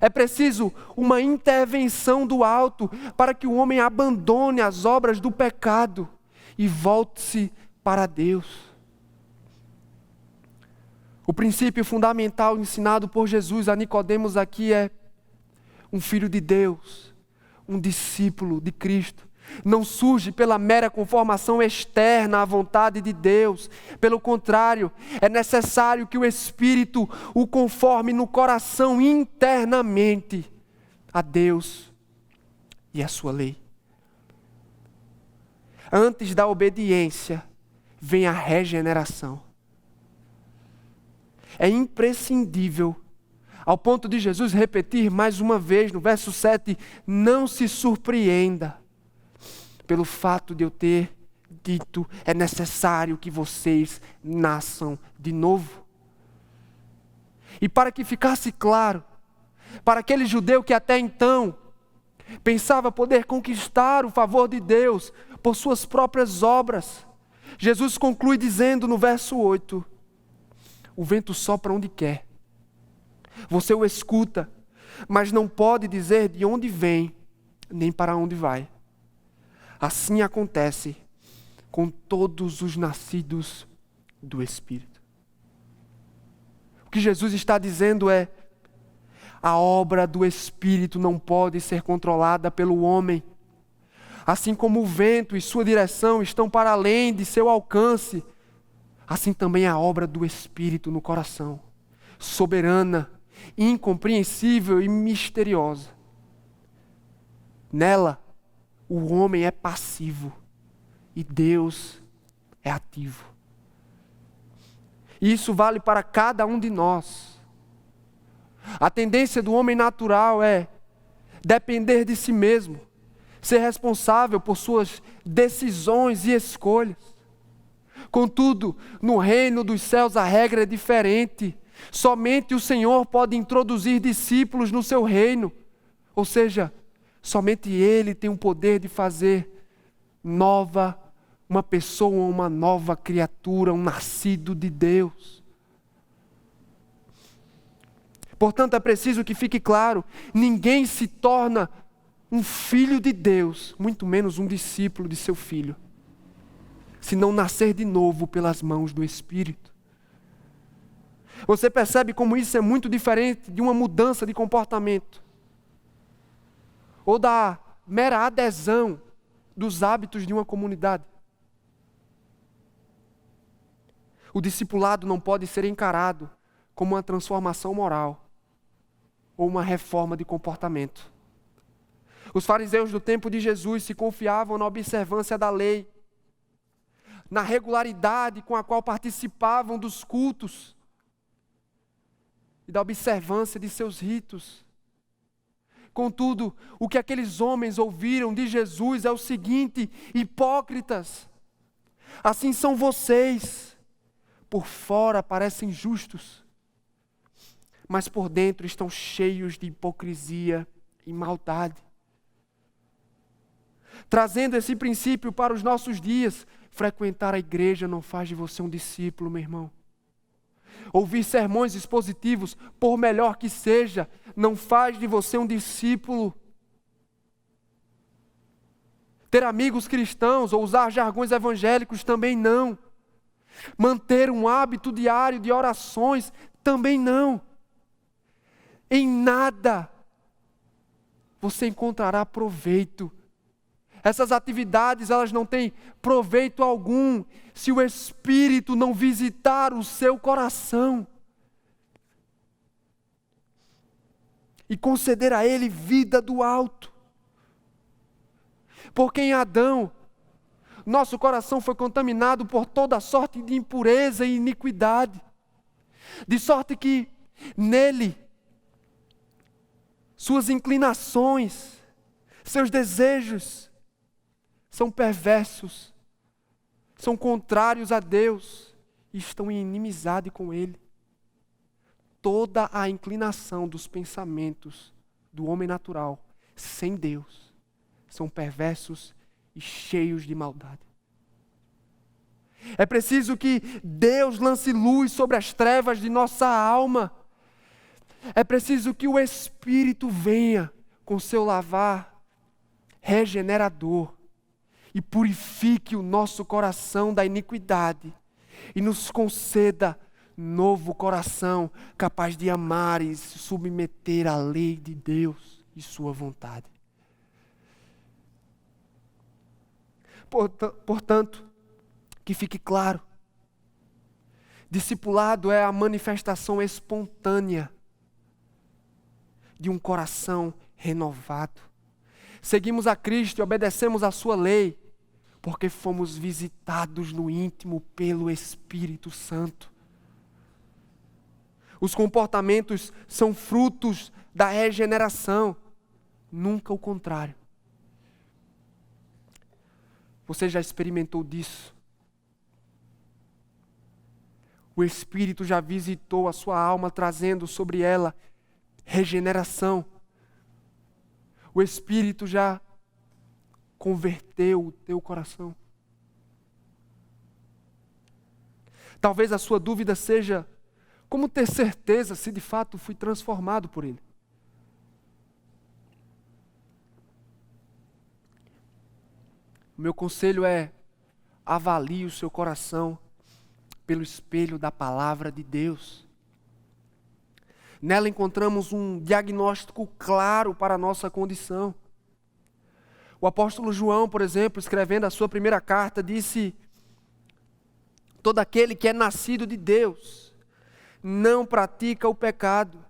É preciso uma intervenção do alto para que o homem abandone as obras do pecado e volte-se para Deus. O princípio fundamental ensinado por Jesus a Nicodemos aqui é: um filho de Deus, um discípulo de Cristo, não surge pela mera conformação externa à vontade de Deus. Pelo contrário, é necessário que o Espírito o conforme no coração internamente a Deus e a sua lei. Antes da obediência, vem a regeneração. É imprescindível, ao ponto de Jesus repetir mais uma vez no verso 7, não se surpreenda pelo fato de eu ter dito, é necessário que vocês nasçam de novo. E para que ficasse claro, para aquele judeu que até então pensava poder conquistar o favor de Deus por suas próprias obras, Jesus conclui dizendo no verso 8, o vento sopra onde quer, você o escuta, mas não pode dizer de onde vem, nem para onde vai. Assim acontece com todos os nascidos do Espírito. O que Jesus está dizendo é: a obra do Espírito não pode ser controlada pelo homem. Assim como o vento e sua direção estão para além de seu alcance, assim também a obra do Espírito no coração, soberana, incompreensível e misteriosa. Nela, o homem é passivo e Deus é ativo. E isso vale para cada um de nós. A tendência do homem natural é depender de si mesmo, ser responsável por suas decisões e escolhas. Contudo, no reino dos céus a regra é diferente. Somente o Senhor pode introduzir discípulos no seu reino. Ou seja, somente Ele tem o poder de fazer nova uma pessoa, uma nova criatura, um nascido de Deus. Portanto, é preciso que fique claro, ninguém se torna um filho de Deus, muito menos um discípulo de seu filho, se não nascer de novo pelas mãos do Espírito. Você percebe como isso é muito diferente de uma mudança de comportamento, ou da mera adesão dos hábitos de uma comunidade. O discipulado não pode ser encarado como uma transformação moral ou uma reforma de comportamento. Os fariseus do tempo de Jesus se confiavam na observância da lei, na regularidade com a qual participavam dos cultos e da observância de seus ritos. Contudo, o que aqueles homens ouviram de Jesus é o seguinte: hipócritas, assim são vocês. Por fora parecem justos, mas por dentro estão cheios de hipocrisia e maldade. Trazendo esse princípio para os nossos dias, frequentar a igreja não faz de você um discípulo, meu irmão. Ouvir sermões expositivos, por melhor que seja, não faz de você um discípulo. Ter amigos cristãos ou usar jargões evangélicos também não. Manter um hábito diário de orações também não. Em nada você encontrará proveito. Essas atividades, elas não têm proveito algum se o Espírito não visitar o seu coração e conceder a ele vida do alto. Porque em Adão, nosso coração foi contaminado por toda sorte de impureza e iniquidade, de sorte que nele suas inclinações, seus desejos são perversos, são contrários a Deus e estão em inimizade com Ele. Toda a inclinação dos pensamentos do homem natural, sem Deus, são perversos e cheios de maldade. É preciso que Deus lance luz sobre as trevas de nossa alma. É preciso que o Espírito venha com seu lavar regenerador e purifique o nosso coração da iniquidade e nos conceda novo coração capaz de amar e se submeter à lei de Deus e sua vontade. Portanto, que fique claro, discipulado é a manifestação espontânea de um coração renovado. Seguimos a Cristo e obedecemos a sua lei, porque fomos visitados no íntimo pelo Espírito Santo. Os comportamentos são frutos da regeneração, nunca o contrário. Você já experimentou disso? O Espírito já visitou a sua alma, trazendo sobre ela regeneração. O Espírito já converteu o teu coração. Talvez a sua dúvida seja: como ter certeza se de fato fui transformado por Ele? O meu conselho é: avalie o seu coração pelo espelho da palavra de Deus. Nela encontramos um diagnóstico claro para a nossa condição. O apóstolo João, por exemplo, escrevendo a sua primeira carta, disse: todo aquele que é nascido de Deus não pratica o pecado,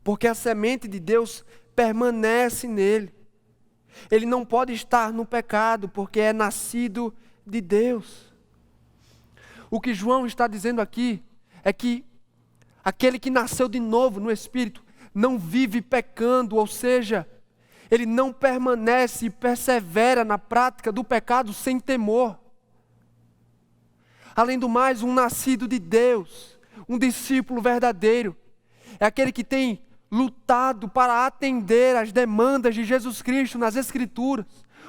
porque a semente de Deus permanece nele. Ele não pode estar no pecado, porque é nascido de Deus. O que João está dizendo aqui é que aquele que nasceu de novo no Espírito não vive pecando, ou seja, ele não permanece e persevera na prática do pecado sem temor. Além do mais, um nascido de Deus, um discípulo verdadeiro, é aquele que tem lutado para atender às demandas de Jesus Cristo nas Escrituras,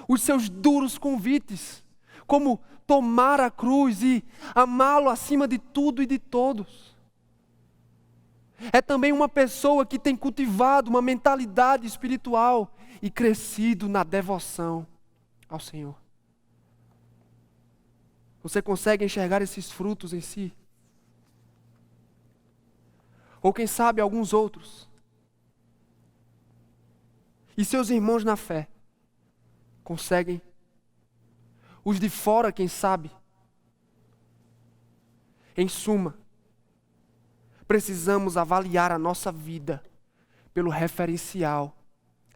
os seus duros convites, como tomar a cruz e amá-lo acima de tudo e de todos. É também uma pessoa que tem cultivado uma mentalidade espiritual e crescido na devoção ao Senhor. Você consegue enxergar esses frutos em si? Ou quem sabe alguns outros? E seus irmãos na fé conseguem? Os de fora, quem sabe? Em suma, precisamos avaliar a nossa vida pelo referencial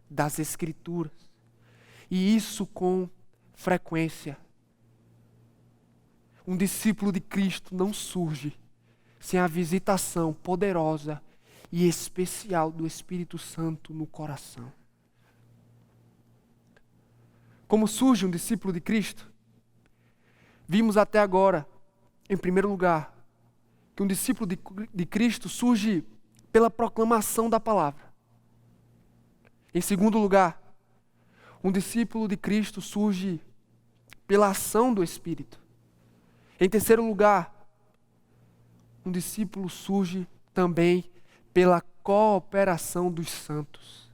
das Escrituras. E isso com frequência. Um discípulo de Cristo não surge sem a visitação poderosa e especial do Espírito Santo no coração. Como surge um discípulo de Cristo? Vimos até agora, em primeiro lugar, que um discípulo de Cristo surge pela proclamação da palavra. Em segundo lugar, um discípulo de Cristo surge pela ação do Espírito. Em terceiro lugar, um discípulo surge também pela cooperação dos santos.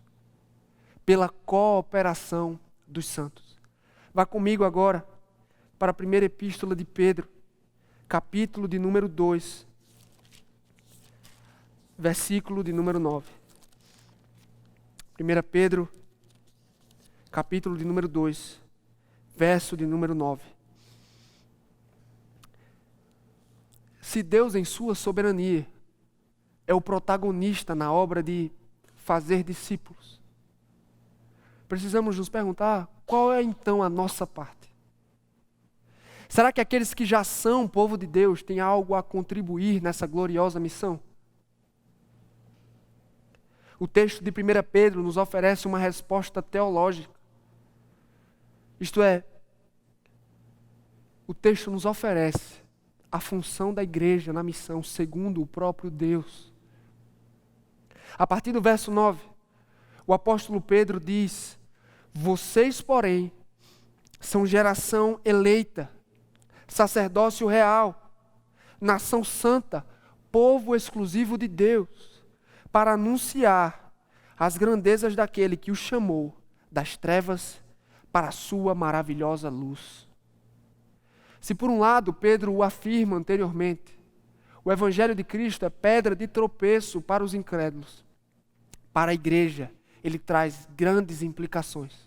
Pela cooperação dos santos. Vá comigo agora para a primeira epístola de Pedro, capítulo de número 2, versículo de número 9. 1 Pedro, capítulo de número 2, verso de número 9. Se Deus, em sua soberania, é o protagonista na obra de fazer discípulos, precisamos nos perguntar qual é então a nossa parte. Será que aqueles que já são povo de Deus têm algo a contribuir nessa gloriosa missão? O texto de 1 Pedro nos oferece uma resposta teológica. Isto é, o texto nos oferece a função da igreja na missão segundo o próprio Deus. A partir do verso 9, o apóstolo Pedro diz: vocês, porém, são geração eleita, sacerdócio real, nação santa, povo exclusivo de Deus, para anunciar as grandezas daquele que o chamou das trevas para a sua maravilhosa luz. Se por um lado Pedro o afirma anteriormente, o Evangelho de Cristo é pedra de tropeço para os incrédulos, para a igreja ele traz grandes implicações.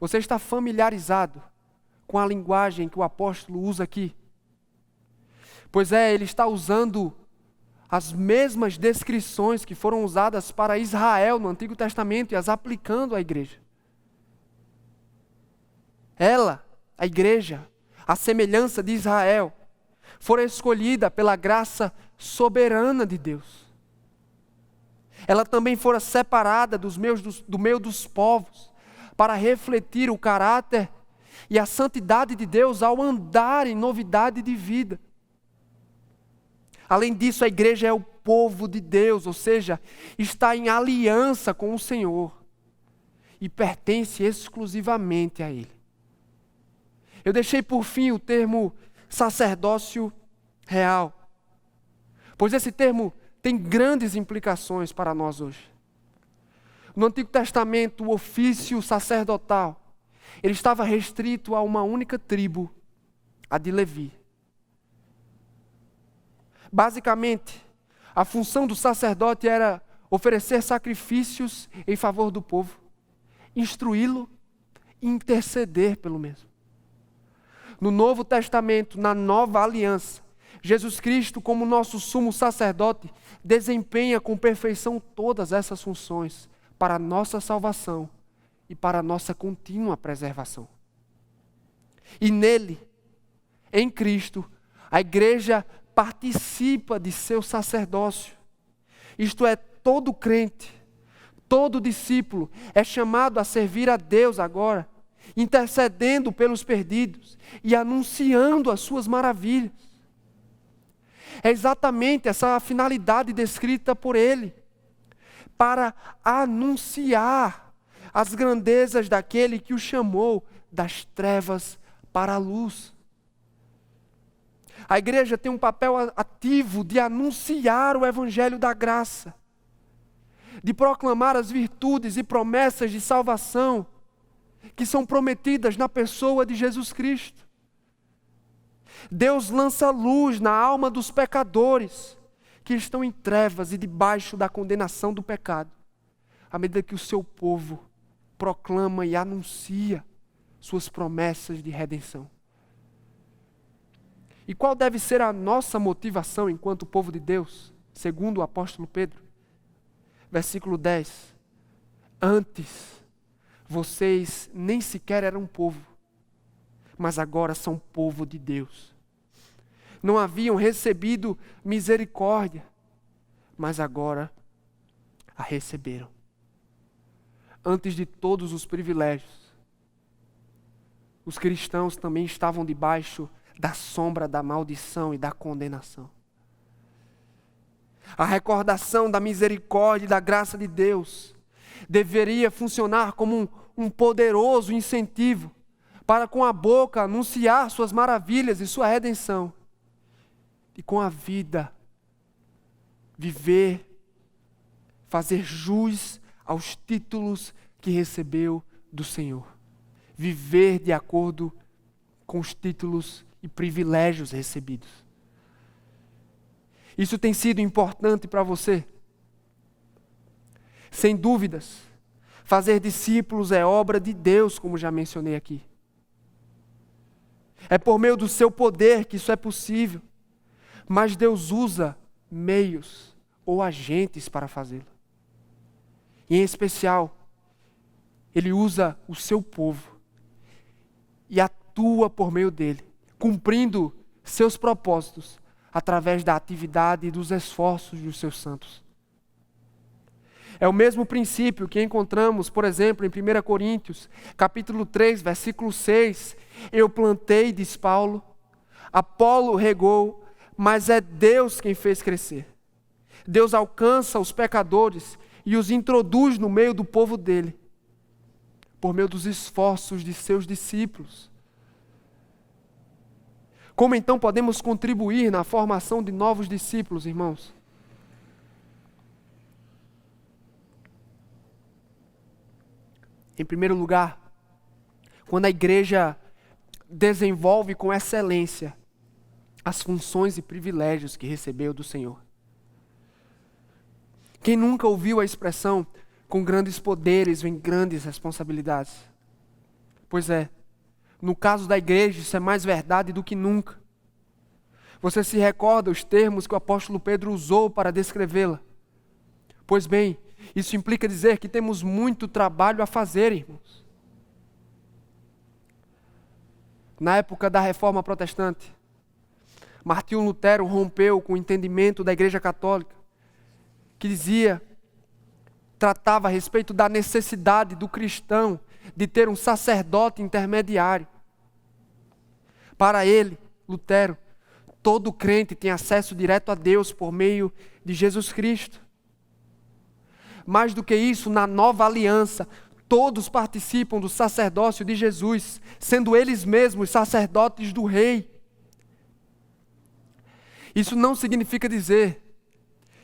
Você está familiarizado com a linguagem que o apóstolo usa aqui? Pois é, ele está usando as mesmas descrições que foram usadas para Israel no Antigo Testamento e as aplicando à igreja. Ela, a igreja, a semelhança de Israel, fora escolhida pela graça soberana de Deus. Ela também fora separada do meio dos povos para refletir o caráter e a santidade de Deus ao andar em novidade de vida. Além disso, a igreja é o povo de Deus, ou seja, está em aliança com o Senhor e pertence exclusivamente a Ele. Eu deixei por fim o termo sacerdócio real, pois esse termo tem grandes implicações para nós hoje. No Antigo Testamento, o ofício sacerdotal, ele estava restrito a uma única tribo, a de Levi. Basicamente, a função do sacerdote era oferecer sacrifícios em favor do povo, instruí-lo e interceder pelo mesmo. No Novo Testamento, na Nova Aliança, Jesus Cristo, como nosso sumo sacerdote, desempenha com perfeição todas essas funções para a nossa salvação e para a nossa contínua preservação. E nele, em Cristo, a igreja participa de seu sacerdócio. Isto é, todo crente, todo discípulo é chamado a servir a Deus agora, intercedendo pelos perdidos e anunciando as suas maravilhas. É exatamente essa a finalidade descrita por ele, para anunciar as grandezas daquele que o chamou das trevas para a luz. A igreja tem um papel ativo de anunciar o evangelho da graça, de proclamar as virtudes e promessas de salvação que são prometidas na pessoa de Jesus Cristo. Deus lança luz na alma dos pecadores que estão em trevas e debaixo da condenação do pecado, à medida que o seu povo proclama e anuncia suas promessas de redenção. E qual deve ser a nossa motivação enquanto povo de Deus, segundo o apóstolo Pedro? Versículo 10. Antes, vocês nem sequer eram povo, mas agora são povo de Deus. Não haviam recebido misericórdia, mas agora a receberam. Antes de todos os privilégios, os cristãos também estavam debaixo da sombra da maldição e da condenação. A recordação da misericórdia e da graça de Deus deveria funcionar como um poderoso incentivo para com a boca anunciar suas maravilhas e sua redenção. E com a vida, viver, fazer jus aos títulos que recebeu do Senhor. Viver de acordo com os títulos e privilégios recebidos. Isso tem sido importante para você? Sem dúvidas, fazer discípulos é obra de Deus, como já mencionei aqui. É por meio do seu poder que isso é possível. Mas Deus usa meios ou agentes para fazê-lo. E em especial, Ele usa o seu povo e atua por meio dele, cumprindo seus propósitos através da atividade e dos esforços dos seus santos. É o mesmo princípio que encontramos, por exemplo, em 1 Coríntios, capítulo 3, versículo 6. Eu plantei, diz Paulo, Apolo regou, mas é Deus quem fez crescer. Deus alcança os pecadores e os introduz no meio do povo dele, por meio dos esforços de seus discípulos. Como então podemos contribuir na formação de novos discípulos, irmãos? Em primeiro lugar, quando a igreja desenvolve com excelência as funções e privilégios que recebeu do Senhor. Quem nunca ouviu a expressão com grandes poderes vem grandes responsabilidades? Pois é, no caso da igreja isso é mais verdade do que nunca. Você se recorda os termos que o apóstolo Pedro usou para descrevê-la? Pois bem, isso implica dizer que temos muito trabalho a fazer, irmãos. Na época da Reforma Protestante, Martinho Lutero rompeu com o entendimento da Igreja Católica, que tratava a respeito da necessidade do cristão de ter um sacerdote intermediário. Para ele, Lutero, todo crente tem acesso direto a Deus por meio de Jesus Cristo. Mais do que isso, na nova aliança, todos participam do sacerdócio de Jesus, sendo eles mesmos sacerdotes do Rei. Isso não significa dizer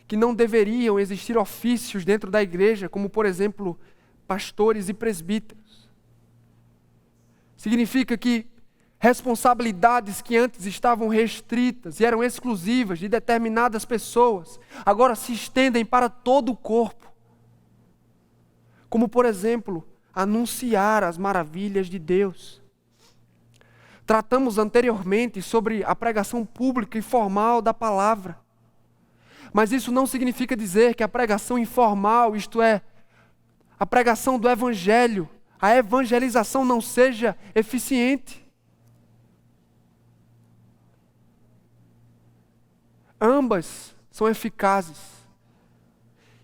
que não deveriam existir ofícios dentro da igreja, como por exemplo, pastores e presbíteros. Significa que responsabilidades que antes estavam restritas e eram exclusivas de determinadas pessoas, agora se estendem para todo o corpo. Como por exemplo, anunciar as maravilhas de Deus. Tratamos anteriormente sobre a pregação pública e formal da palavra. Mas isso não significa dizer que a pregação informal, isto é, a pregação do evangelho, a evangelização não seja eficiente. Ambas são eficazes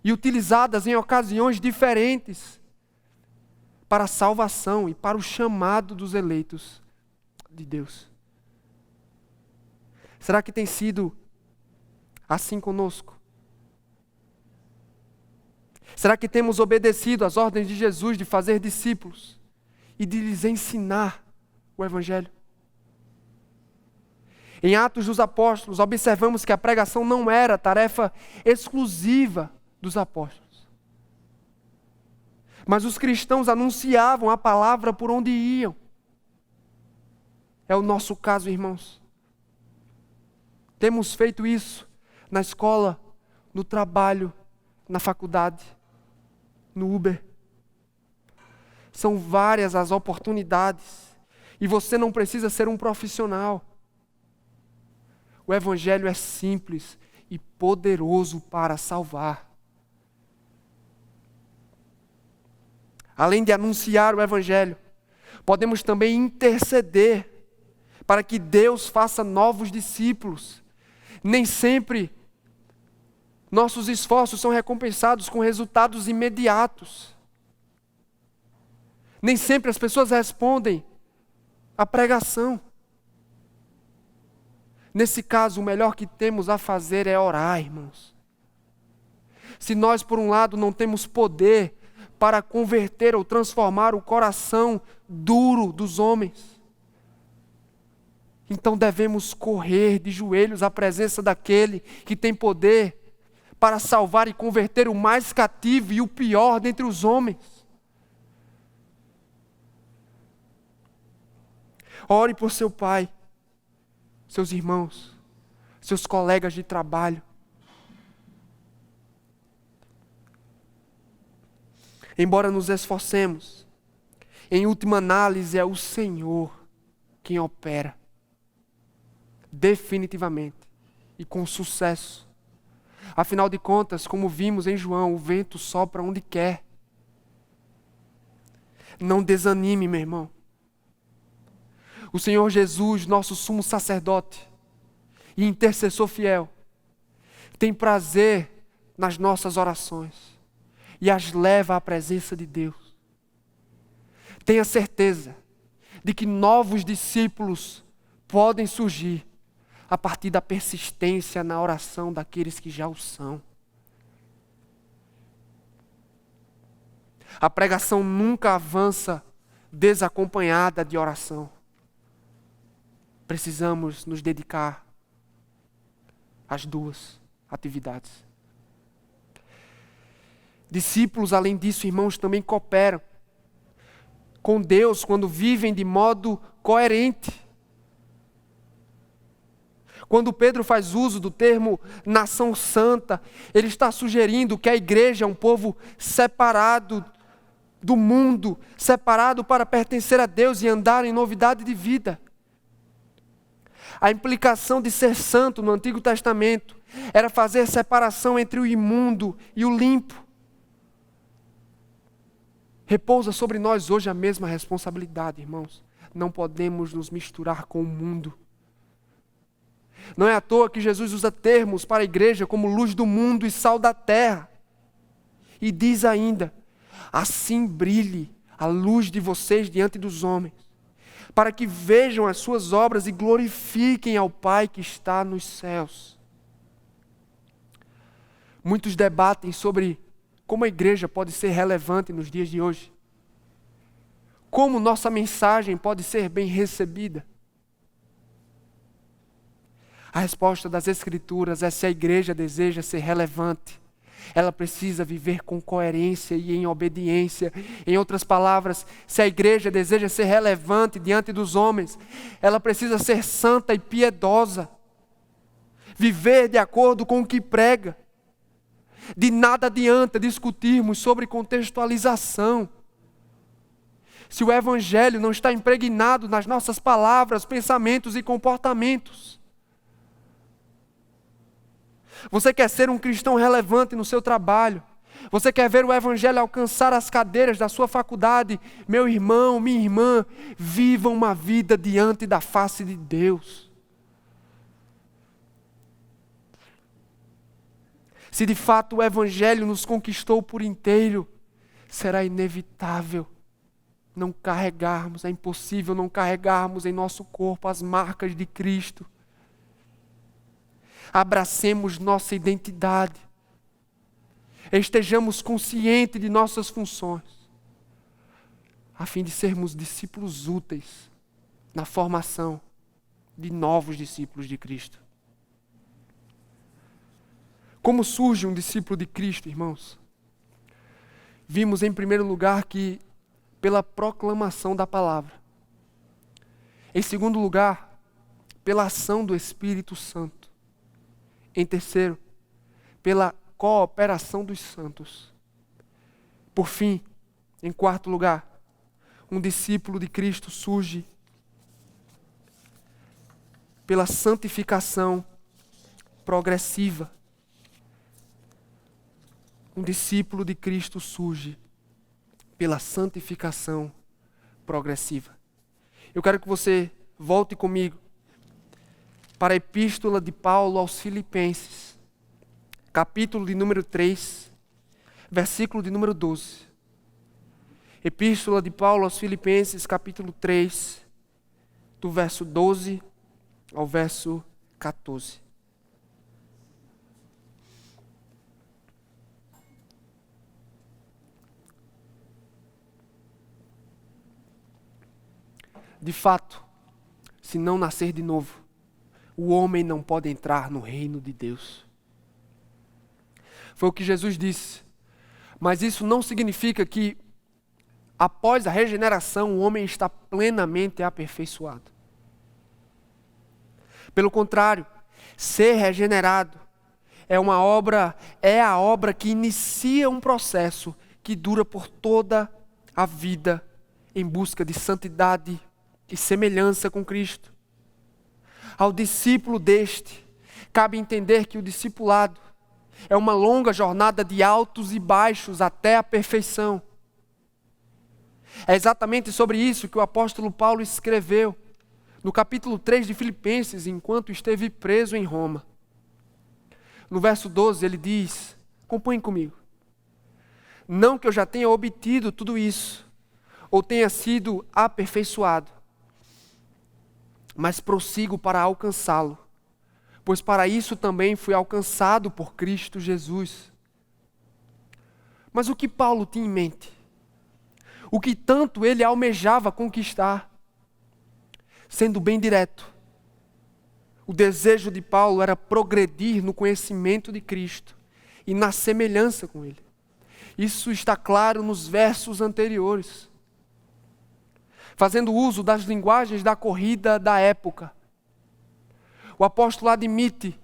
e utilizadas em ocasiões diferentes para a salvação e para o chamado dos eleitos de Deus. Será que tem sido assim conosco? Será que temos obedecido às ordens de Jesus de fazer discípulos e de lhes ensinar o Evangelho? Em Atos dos Apóstolos, observamos que a pregação não era tarefa exclusiva dos apóstolos. Mas os cristãos anunciavam a palavra por onde iam. É o nosso caso, irmãos. Temos feito isso na escola, no trabalho, na faculdade, no Uber. São várias as oportunidades e você não precisa ser um profissional. O Evangelho é simples e poderoso para salvar. Além de anunciar o Evangelho, podemos também interceder para que Deus faça novos discípulos. Nem sempre nossos esforços são recompensados com resultados imediatos. Nem sempre as pessoas respondem a pregação. Nesse caso, o melhor que temos a fazer é orar, irmãos. Se nós, por um lado, não temos poder para converter ou transformar o coração duro dos homens, então devemos correr de joelhos à presença daquele que tem poder para salvar e converter o mais cativo e o pior dentre os homens. Ore por seu pai, seus irmãos, seus colegas de trabalho. Embora nos esforcemos, em última análise é o Senhor quem opera definitivamente e com sucesso. Afinal de contas, como vimos em João, o vento sopra onde quer. Não desanime, meu irmão. O Senhor Jesus, nosso sumo sacerdote e intercessor fiel, tem prazer nas nossas orações e as leva à presença de Deus. Tenha certeza de que novos discípulos podem surgir a partir da persistência na oração daqueles que já o são. A pregação nunca avança desacompanhada de oração. Precisamos nos dedicar às duas atividades. Discípulos, além disso, irmãos, também cooperam com Deus quando vivem de modo coerente. Quando Pedro faz uso do termo nação santa, ele está sugerindo que a igreja é um povo separado do mundo, separado para pertencer a Deus e andar em novidade de vida. A implicação de ser santo no Antigo Testamento era fazer separação entre o imundo e o limpo. Repousa sobre nós hoje a mesma responsabilidade, irmãos. Não podemos nos misturar com o mundo. Não é à toa que Jesus usa termos para a igreja como luz do mundo e sal da terra. E diz ainda: assim brilhe a luz de vocês diante dos homens, para que vejam as suas obras e glorifiquem ao Pai que está nos céus. Muitos debatem sobre como a igreja pode ser relevante nos dias de hoje. Como nossa mensagem pode ser bem recebida. A resposta das Escrituras é: se a igreja deseja ser relevante, ela precisa viver com coerência e em obediência. Em outras palavras, se a igreja deseja ser relevante diante dos homens, ela precisa ser santa e piedosa, viver de acordo com o que prega. De nada adianta discutirmos sobre contextualização, se o Evangelho não está impregnado nas nossas palavras, pensamentos e comportamentos. Você quer ser um cristão relevante no seu trabalho? Você quer ver o Evangelho alcançar as cadeiras da sua faculdade? Meu irmão, minha irmã, viva uma vida diante da face de Deus. Se de fato o Evangelho nos conquistou por inteiro, será inevitável não carregarmos, é impossível não carregarmos em nosso corpo as marcas de Cristo. Abracemos nossa identidade, estejamos conscientes de nossas funções, a fim de sermos discípulos úteis na formação de novos discípulos de Cristo. Como surge um discípulo de Cristo, irmãos? Vimos em primeiro lugar que pela proclamação da palavra. Em segundo lugar, pela ação do Espírito Santo. Em terceiro, pela cooperação dos santos. Por fim, em quarto lugar, um discípulo de Cristo surge pela santificação progressiva. Um discípulo de Cristo surge pela santificação progressiva. Eu quero que você volte comigo para a epístola de Paulo aos Filipenses, capítulo de número 3, versículo de número 12. Epístola de Paulo aos Filipenses, capítulo 3, do verso 12 ao verso 14. De fato, se não nascer de novo, o homem não pode entrar no reino de Deus. Foi o que Jesus disse. Mas isso não significa que, após a regeneração, o homem está plenamente aperfeiçoado. Pelo contrário, ser regenerado é a obra que inicia um processo que dura por toda a vida em busca de santidade e semelhança com Cristo. Ao discípulo deste, cabe entender que o discipulado é uma longa jornada de altos e baixos até a perfeição. É exatamente sobre isso que o apóstolo Paulo escreveu no capítulo 3 de Filipenses, enquanto esteve preso em Roma. No verso 12 ele diz, acompanhem comigo: não que eu já tenha obtido tudo isso, ou tenha sido aperfeiçoado, mas prossigo para alcançá-lo, pois para isso também fui alcançado por Cristo Jesus. Mas o que Paulo tinha em mente? O que tanto ele almejava conquistar? Sendo bem direto, o desejo de Paulo era progredir no conhecimento de Cristo e na semelhança com Ele. Isso está claro nos versos anteriores. Fazendo uso das linguagens da corrida da época, o apóstolo admite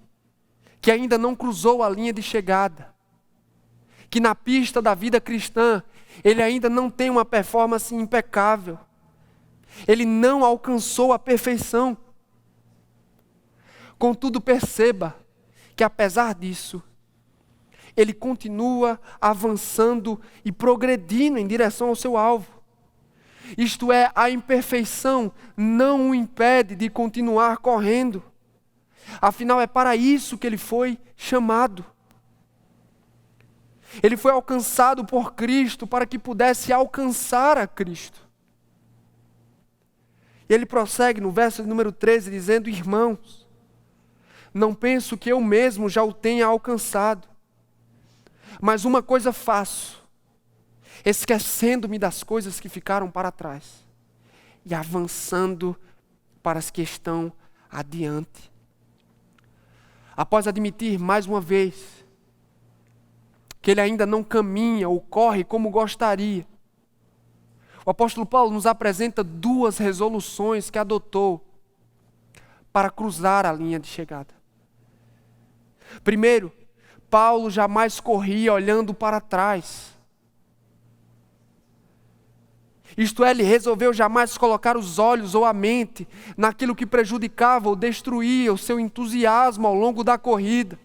que ainda não cruzou a linha de chegada, que na pista da vida cristã ele ainda não tem uma performance impecável, ele não alcançou a perfeição. Contudo, perceba que apesar disso, ele continua avançando e progredindo em direção ao seu alvo. Isto é, a imperfeição não o impede de continuar correndo. Afinal, é para isso que ele foi chamado. Ele foi alcançado por Cristo para que pudesse alcançar a Cristo. E ele prossegue no verso número 13, dizendo: irmãos, não penso que eu mesmo já o tenha alcançado, mas uma coisa faço, esquecendo-me das coisas que ficaram para trás e avançando para as que estão adiante. Após admitir mais uma vez que ele ainda não caminha ou corre como gostaria, o apóstolo Paulo nos apresenta duas resoluções que adotou para cruzar a linha de chegada. Primeiro, Paulo jamais corria olhando para trás. Isto é, ele resolveu jamais colocar os olhos ou a mente naquilo que prejudicava ou destruía o seu entusiasmo ao longo da corrida.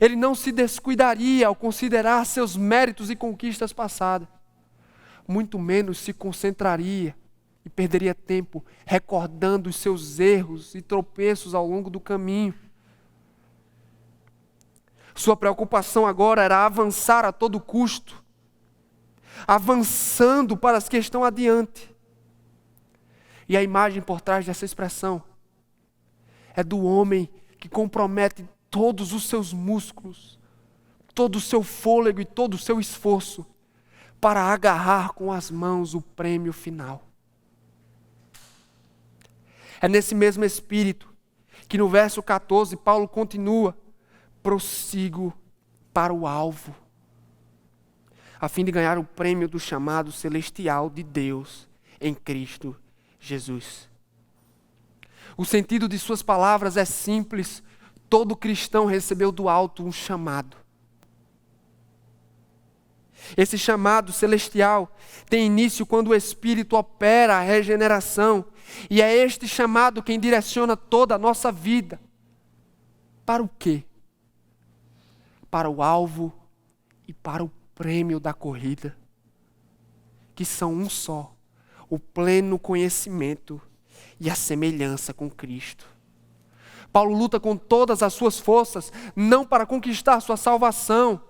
Ele não se descuidaria ao considerar seus méritos e conquistas passadas. Muito menos se concentraria e perderia tempo recordando os seus erros e tropeços ao longo do caminho. Sua preocupação agora era avançar a todo custo, avançando para as que estão adiante. E a imagem por trás dessa expressão é do homem que compromete todos os seus músculos, todo o seu fôlego e todo o seu esforço para agarrar com as mãos o prêmio final. É nesse mesmo espírito que no verso 14 Paulo continua: prossigo para o alvo, a fim de ganhar o prêmio do chamado celestial de Deus em Cristo Jesus. O sentido de suas palavras é simples: todo cristão recebeu do alto um chamado. Esse chamado celestial tem início quando o Espírito opera a regeneração, e é este chamado quem direciona toda a nossa vida. Para o quê? Para o alvo e para o prêmio da corrida, que são um só: o pleno conhecimento e a semelhança com Cristo. Paulo luta com todas as suas forças, não para conquistar sua salvação,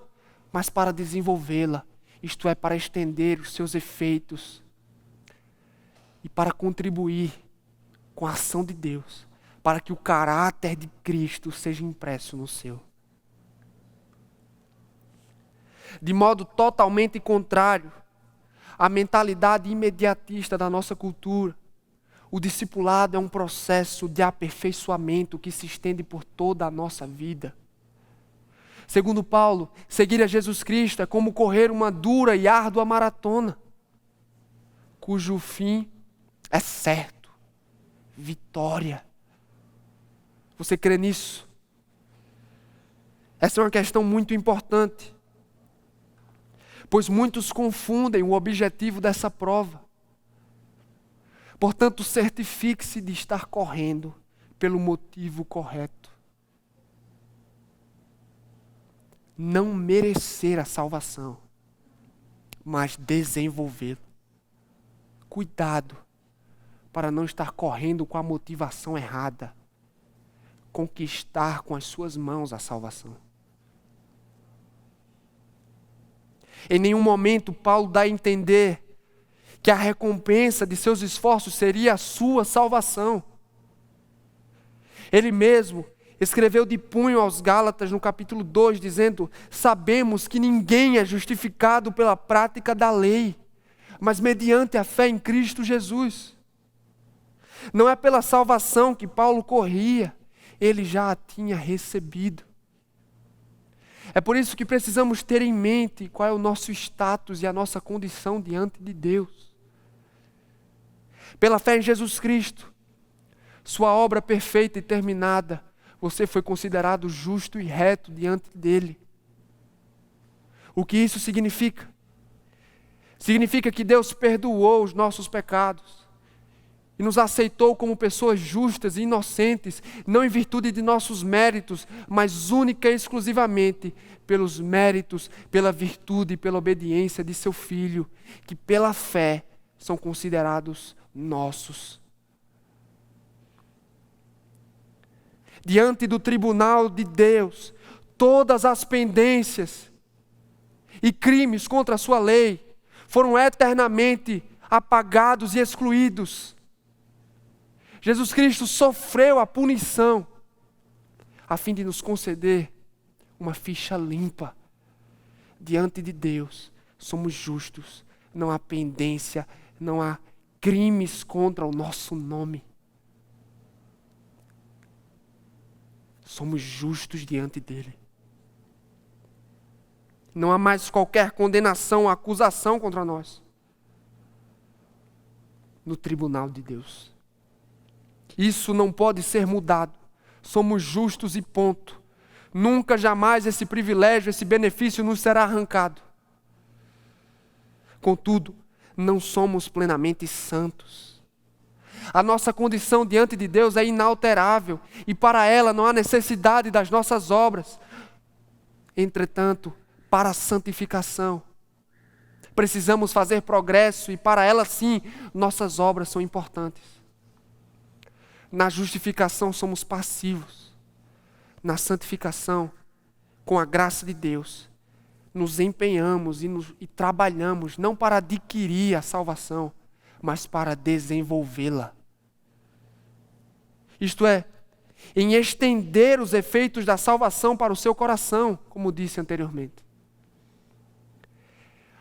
mas para desenvolvê-la, isto é, para estender os seus efeitos e para contribuir com a ação de Deus, para que o caráter de Cristo seja impresso no seu. De modo totalmente contrário à mentalidade imediatista da nossa cultura, o discipulado é um processo de aperfeiçoamento que se estende por toda a nossa vida. Segundo Paulo, seguir a Jesus Cristo é como correr uma dura e árdua maratona, cujo fim é certo, vitória. Você crê nisso? Essa é uma questão muito importante, pois muitos confundem o objetivo dessa prova. Portanto, certifique-se de estar correndo pelo motivo correto. Não merecer a salvação, mas desenvolvê-la. Cuidado para não estar correndo com a motivação errada. Conquistar com as suas mãos a salvação. Em nenhum momento Paulo dá a entender que a recompensa de seus esforços seria a sua salvação. Ele mesmo escreveu de punho aos Gálatas no capítulo 2, dizendo: sabemos que ninguém é justificado pela prática da lei, mas mediante a fé em Cristo Jesus. Não é pela salvação que Paulo corria, ele já a tinha recebido. É por isso que precisamos ter em mente qual é o nosso status e a nossa condição diante de Deus. Pela fé em Jesus Cristo, sua obra perfeita e terminada, você foi considerado justo e reto diante dele. O que isso significa? Significa que Deus perdoou os nossos pecados e nos aceitou como pessoas justas e inocentes, não em virtude de nossos méritos, mas única e exclusivamente pelos méritos, pela virtude e pela obediência de seu Filho, que pela fé são considerados nossos. Diante do tribunal de Deus, todas as pendências e crimes contra a sua lei foram eternamente apagados e excluídos. Jesus Cristo sofreu a punição a fim de nos conceder uma ficha limpa. Diante de Deus, somos justos, não há pendência, não há crimes contra o nosso nome. Somos justos diante dele. Não há mais qualquer condenação ou acusação contra nós no tribunal de Deus. Isso não pode ser mudado. Somos justos e ponto. Nunca, jamais esse privilégio, esse benefício nos será arrancado. Contudo, não somos plenamente santos. A nossa condição diante de Deus é inalterável e para ela não há necessidade das nossas obras. Entretanto, para a santificação, precisamos fazer progresso e para ela sim, nossas obras são importantes. Na justificação somos passivos. Na santificação, com a graça de Deus, nos empenhamos e trabalhamos não para adquirir a salvação, mas para desenvolvê-la. Isto é, em estender os efeitos da salvação para o seu coração, como disse anteriormente.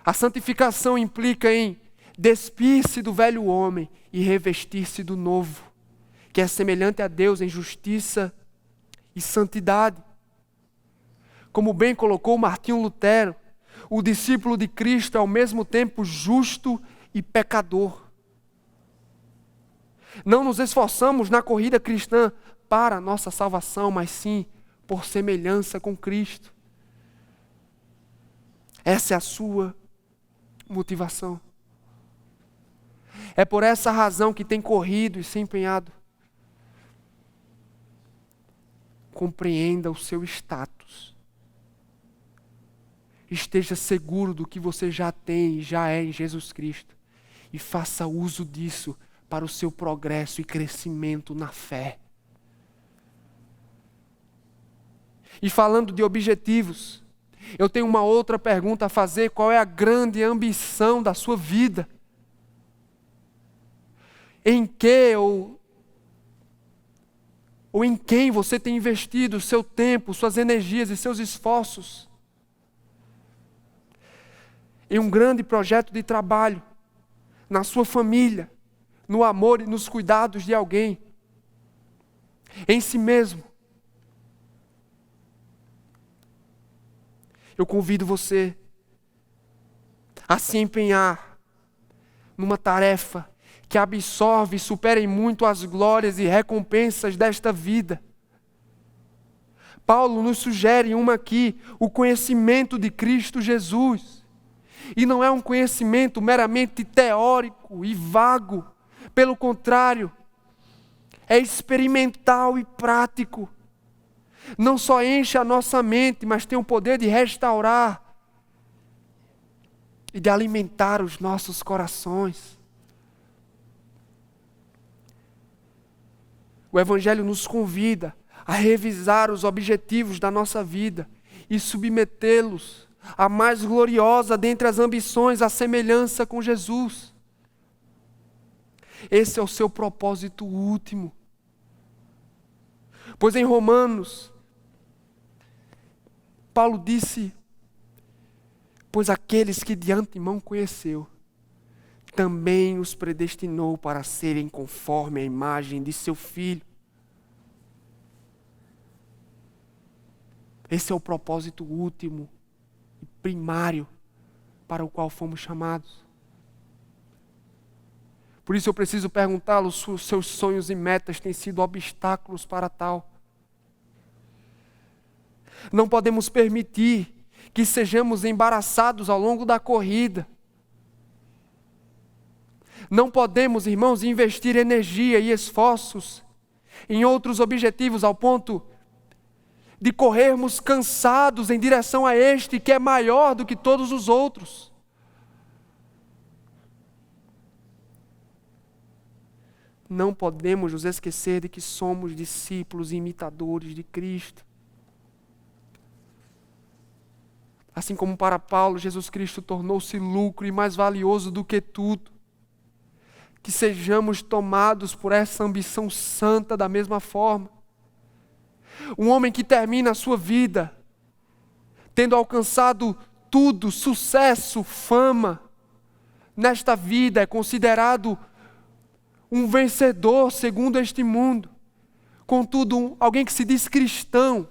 A santificação implica em despir-se do velho homem e revestir-se do novo, que é semelhante a Deus em justiça e santidade. Como bem colocou Martinho Lutero, o discípulo de Cristo é ao mesmo tempo justo e pecador. Não nos esforçamos na corrida cristã para a nossa salvação, mas sim por semelhança com Cristo. Essa é a sua motivação. É por essa razão que tem corrido e se empenhado. Compreenda o seu status. Esteja seguro do que você já tem e já é em Jesus Cristo. E faça uso disso para o seu progresso e crescimento na fé. E falando de objetivos, eu tenho uma outra pergunta a fazer: qual é a grande ambição da sua vida? Em que ou Ou em quem você tem investido o seu tempo, suas energias e seus esforços? Em um grande projeto de trabalho, na sua família, no amor e nos cuidados de alguém, em si mesmo. Eu convido você a se empenhar numa tarefa que absorve e supera em muito as glórias e recompensas desta vida. Paulo nos sugere uma aqui, o conhecimento de Cristo Jesus. E não é um conhecimento meramente teórico e vago. Pelo contrário, é experimental e prático. Não só enche a nossa mente, mas tem o poder de restaurar e de alimentar os nossos corações. O Evangelho nos convida a revisar os objetivos da nossa vida e submetê-los à mais gloriosa dentre as ambições, a semelhança com Jesus. Esse é o seu propósito último. Pois em Romanos, Paulo disse: pois aqueles que de antemão conheceu, também os predestinou para serem conforme a imagem de seu Filho. Esse é o propósito último e primário para o qual fomos chamados. Por isso eu preciso perguntá-lo se os seus sonhos e metas têm sido obstáculos para tal. Não podemos permitir que sejamos embaraçados ao longo da corrida. Não podemos, irmãos, investir energia e esforços em outros objetivos ao ponto de corrermos cansados em direção a este que é maior do que todos os outros. Não podemos nos esquecer de que somos discípulos e imitadores de Cristo. Assim como para Paulo, Jesus Cristo tornou-se lucro e mais valioso do que tudo. Que sejamos tomados por essa ambição santa da mesma forma. Um homem que termina a sua vida tendo alcançado tudo, sucesso, fama, nesta vida é considerado um vencedor segundo este mundo. Contudo, alguém que se diz cristão,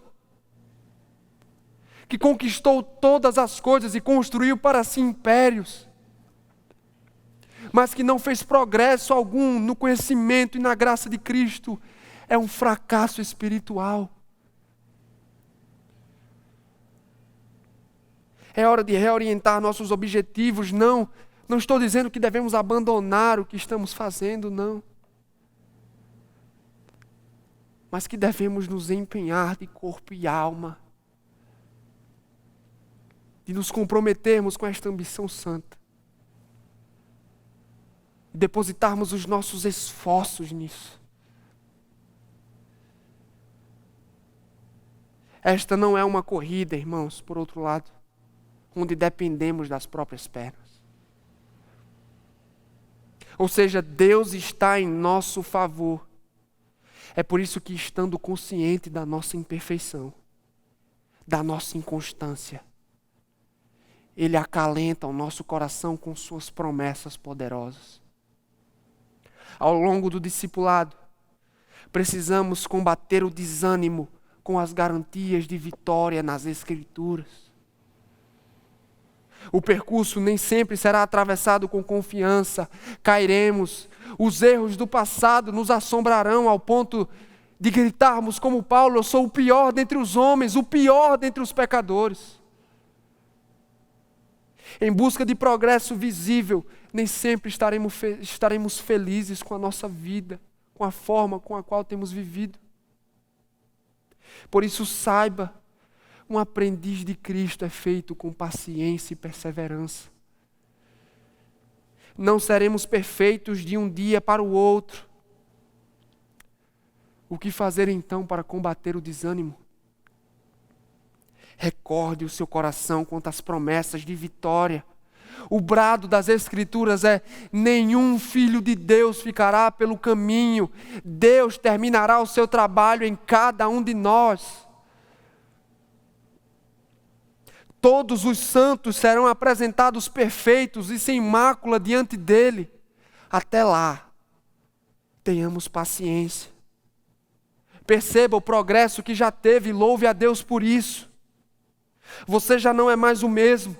que conquistou todas as coisas e construiu para si impérios, mas que não fez progresso algum no conhecimento e na graça de Cristo, é um fracasso espiritual. É hora de reorientar nossos objetivos. Não estou dizendo que devemos abandonar o que estamos fazendo, não. Mas que devemos nos empenhar de corpo e alma, de nos comprometermos com esta ambição santa, de depositarmos os nossos esforços nisso. Esta não é uma corrida, irmãos, por outro lado, onde dependemos das próprias pernas. Ou seja, Deus está em nosso favor. É por isso que, estando consciente da nossa imperfeição, da nossa inconstância, Ele acalenta o nosso coração com suas promessas poderosas. Ao longo do discipulado, precisamos combater o desânimo com as garantias de vitória nas Escrituras. O percurso nem sempre será atravessado com confiança. Cairemos. Os erros do passado nos assombrarão ao ponto de gritarmos como Paulo: eu sou o pior dentre os homens, o pior dentre os pecadores. Em busca de progresso visível, nem sempre estaremos felizes com a nossa vida, com a forma com a qual temos vivido. Por isso, saiba, um aprendiz de Cristo é feito com paciência e perseverança. Não seremos perfeitos de um dia para o outro. O que fazer então para combater o desânimo? Recorde o seu coração quanto às promessas de vitória. O brado das Escrituras é: nenhum filho de Deus ficará pelo caminho. Deus terminará o seu trabalho em cada um de nós. Todos os santos serão apresentados perfeitos e sem mácula diante dele. Até lá, tenhamos paciência. Perceba o progresso que já teve e louve a Deus por isso. Você já não é mais o mesmo.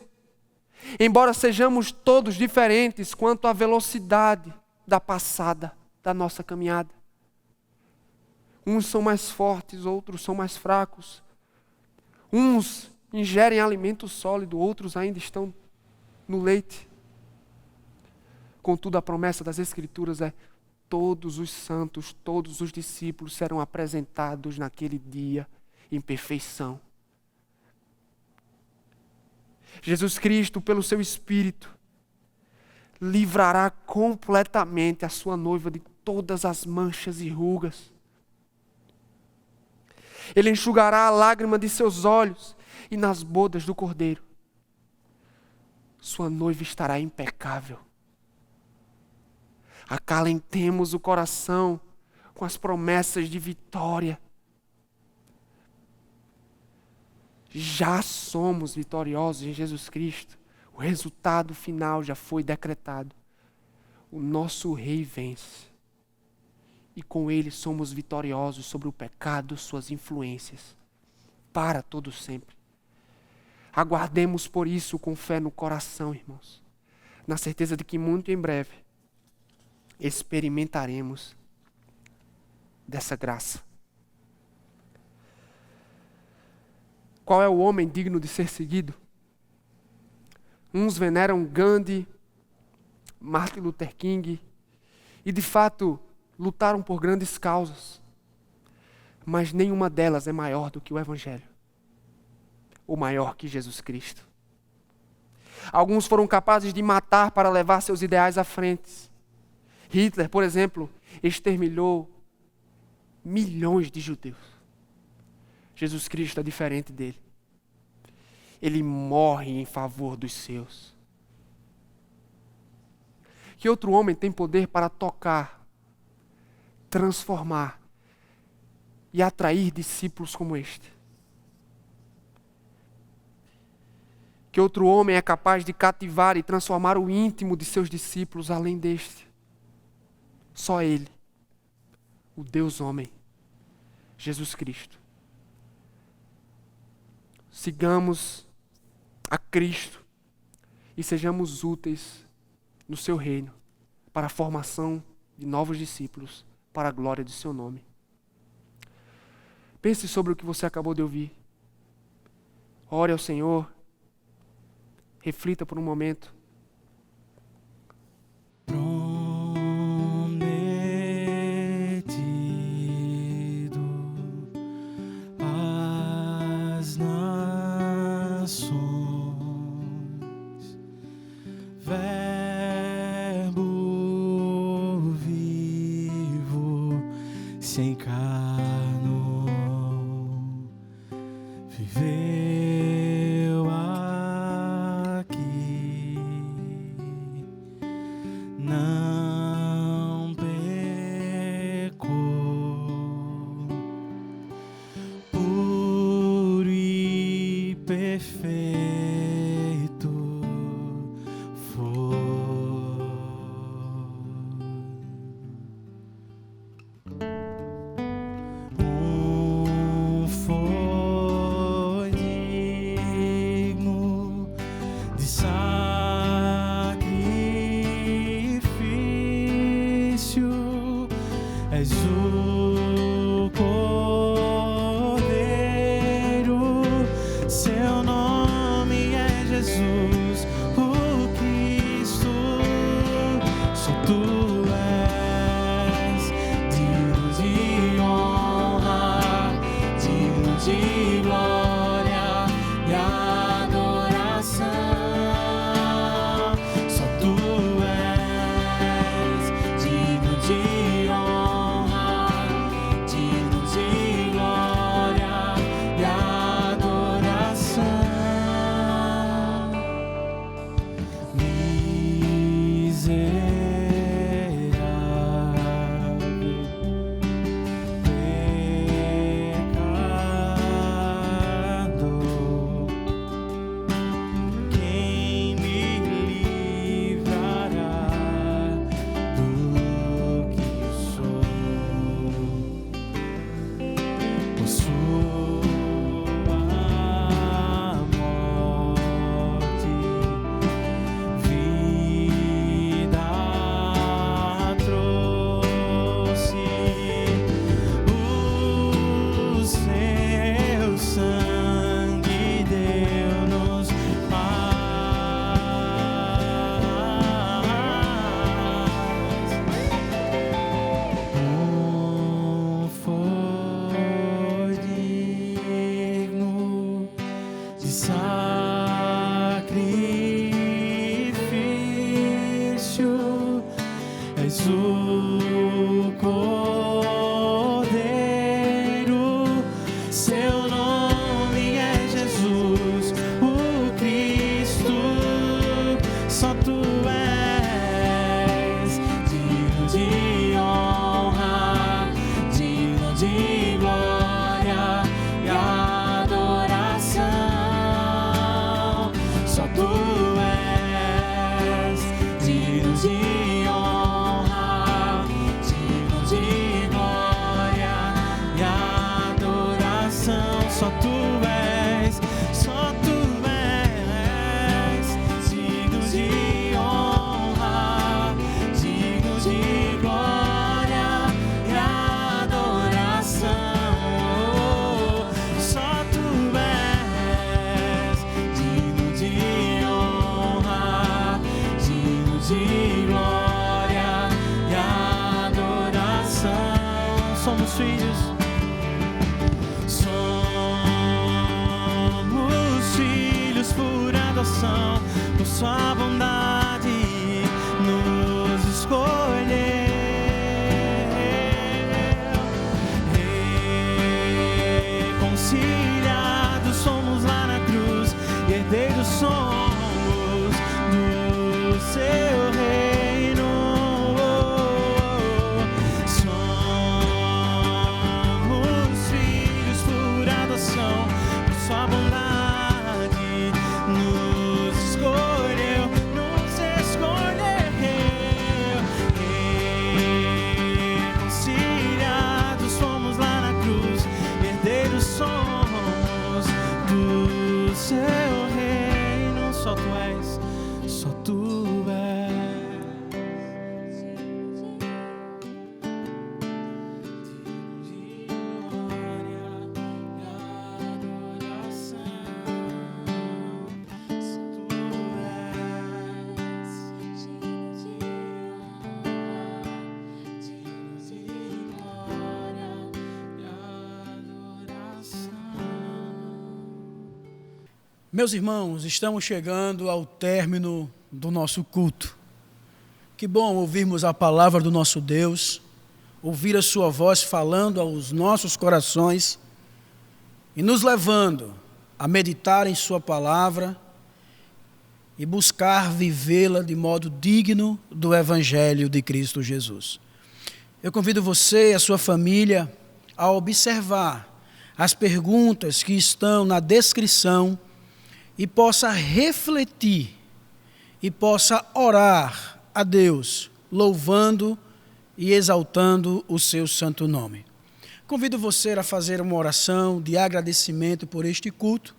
Embora sejamos todos diferentes quanto à velocidade da passada da nossa caminhada. Uns são mais fortes, outros são mais fracos. Uns ingerem alimento sólido, outros ainda estão no leite. Contudo, a promessa das Escrituras é: todos os santos, todos os discípulos serão apresentados naquele dia em perfeição. Jesus Cristo, pelo seu Espírito, livrará completamente a sua noiva de todas as manchas e rugas. Ele enxugará a lágrima de seus olhos e nas bodas do Cordeiro sua noiva estará impecável. Acalentemos o coração com as promessas de vitória. Já somos vitoriosos em Jesus Cristo. O resultado final já foi decretado. O nosso Rei vence. E com ele somos vitoriosos sobre o pecado, suas influências, para todo sempre. Aguardemos por isso com fé no coração, irmãos, na certeza de que muito em breve experimentaremos dessa graça. Qual é o homem digno de ser seguido? Uns veneram Gandhi, Martin Luther King, e de fato lutaram por grandes causas, mas nenhuma delas é maior do que o Evangelho, ou maior que Jesus Cristo. Alguns foram capazes de matar para levar seus ideais à frente. Hitler, por exemplo, exterminou milhões de judeus. Jesus Cristo é diferente dele. Ele morre em favor dos seus. Que outro homem tem poder para tocar, transformar e atrair discípulos como este? Que outro homem é capaz de cativar e transformar o íntimo de seus discípulos além deste? Só ele, o Deus homem, Jesus Cristo. Sigamos a Cristo e sejamos úteis no seu reino para a formação de novos discípulos, para a glória de seu nome. Pense sobre o que você acabou de ouvir. Ore ao Senhor. Reflita por um momento. Se encarnou, viveu aqui, não pecou, puro e perfeito foi. És o Cordeiro, seu nome é Jesus, o Cristo, só tu és digno de honra, digno de glória e adoração, só tu és digno de honra. és o Cordeiro, seu nome é Jesus, o Cristo, só tu és digno de honra, digno de glória e adoração. Só tu és digno de honra, digno de glória e adoração. Só tu és digno de honra, digno de glória e adoração. Só tu és digno de honra, digno de glória e adoração. Somos filhos. Somos filhos por adoção, por sua bondade nos escolheu. Reconciliados somos lá na cruz, e herdeiros somos do seu reino. Somos filhos por adoção, por sua bondade nos escolheu, nos escolheu. Reconciliados somos lá na cruz, herdeiros somos do seu reino. Só tu és, só tu és. De glória e adoração. Só tu és digno de glória e adoração. Meus irmãos, estamos chegando ao término do nosso culto. Que bom ouvirmos a palavra do nosso Deus, ouvir a sua voz falando aos nossos corações e nos levando a meditar em sua palavra e buscar vivê-la de modo digno do Evangelho de Cristo Jesus. Eu convido você e a sua família a observar as perguntas que estão na descrição e possa refletir e possa orar a Deus, louvando e exaltando o seu santo nome. Convido você a fazer uma oração de agradecimento por este culto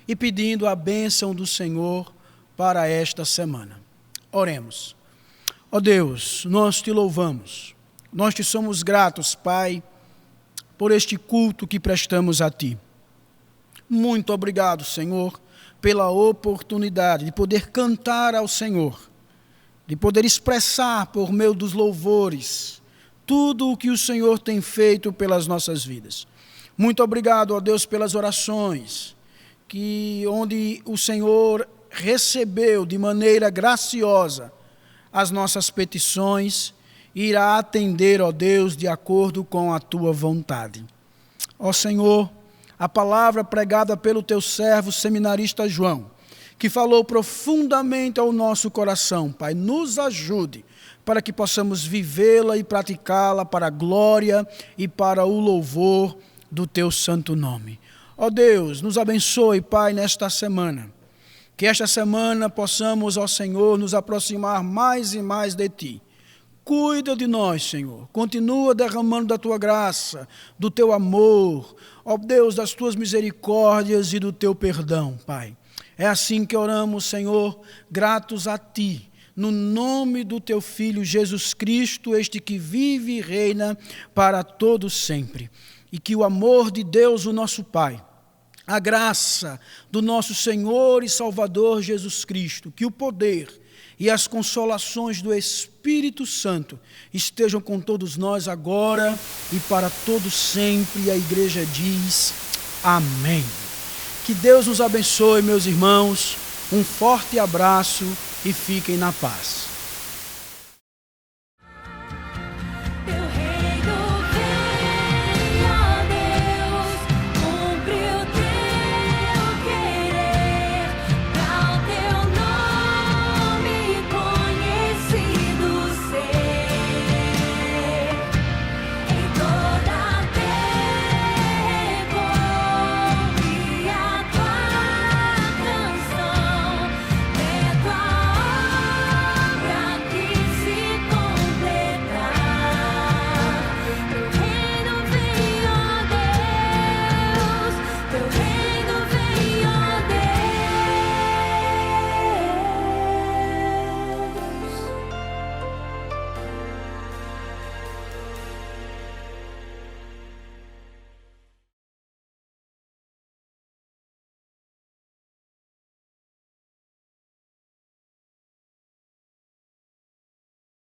e pedindo a bênção do Senhor para esta semana. Oremos. Ó Deus, nós te louvamos, nós te somos gratos, Pai, por este culto que prestamos a Ti. Muito obrigado, Senhor, pela oportunidade de poder cantar ao Senhor, de poder expressar por meio dos louvores tudo o que o Senhor tem feito pelas nossas vidas. Muito obrigado, ó Deus, pelas orações, onde o Senhor recebeu de maneira graciosa as nossas petições e irá atender, ó Deus, de acordo com a Tua vontade. Ó Senhor, a palavra pregada pelo Teu servo seminarista João, que falou profundamente ao nosso coração, Pai, nos ajude para que possamos vivê-la e praticá-la para a glória e para o louvor do Teu santo nome. Ó Deus, nos abençoe, Pai, nesta semana. Que esta semana possamos, ó Senhor, nos aproximar mais e mais de Ti. Cuida de nós, Senhor. Continua derramando da Tua graça, do Teu amor, ó Deus, das Tuas misericórdias e do Teu perdão, Pai. É assim que oramos, Senhor, gratos a Ti, no nome do Teu Filho Jesus Cristo, este que vive e reina para todos sempre. E que o amor de Deus, o nosso Pai, a graça do nosso Senhor e Salvador Jesus Cristo, que o poder e as consolações do Espírito Santo estejam com todos nós agora e para todos sempre. A igreja diz amém. Que Deus nos abençoe, meus irmãos. Um forte abraço e fiquem na paz.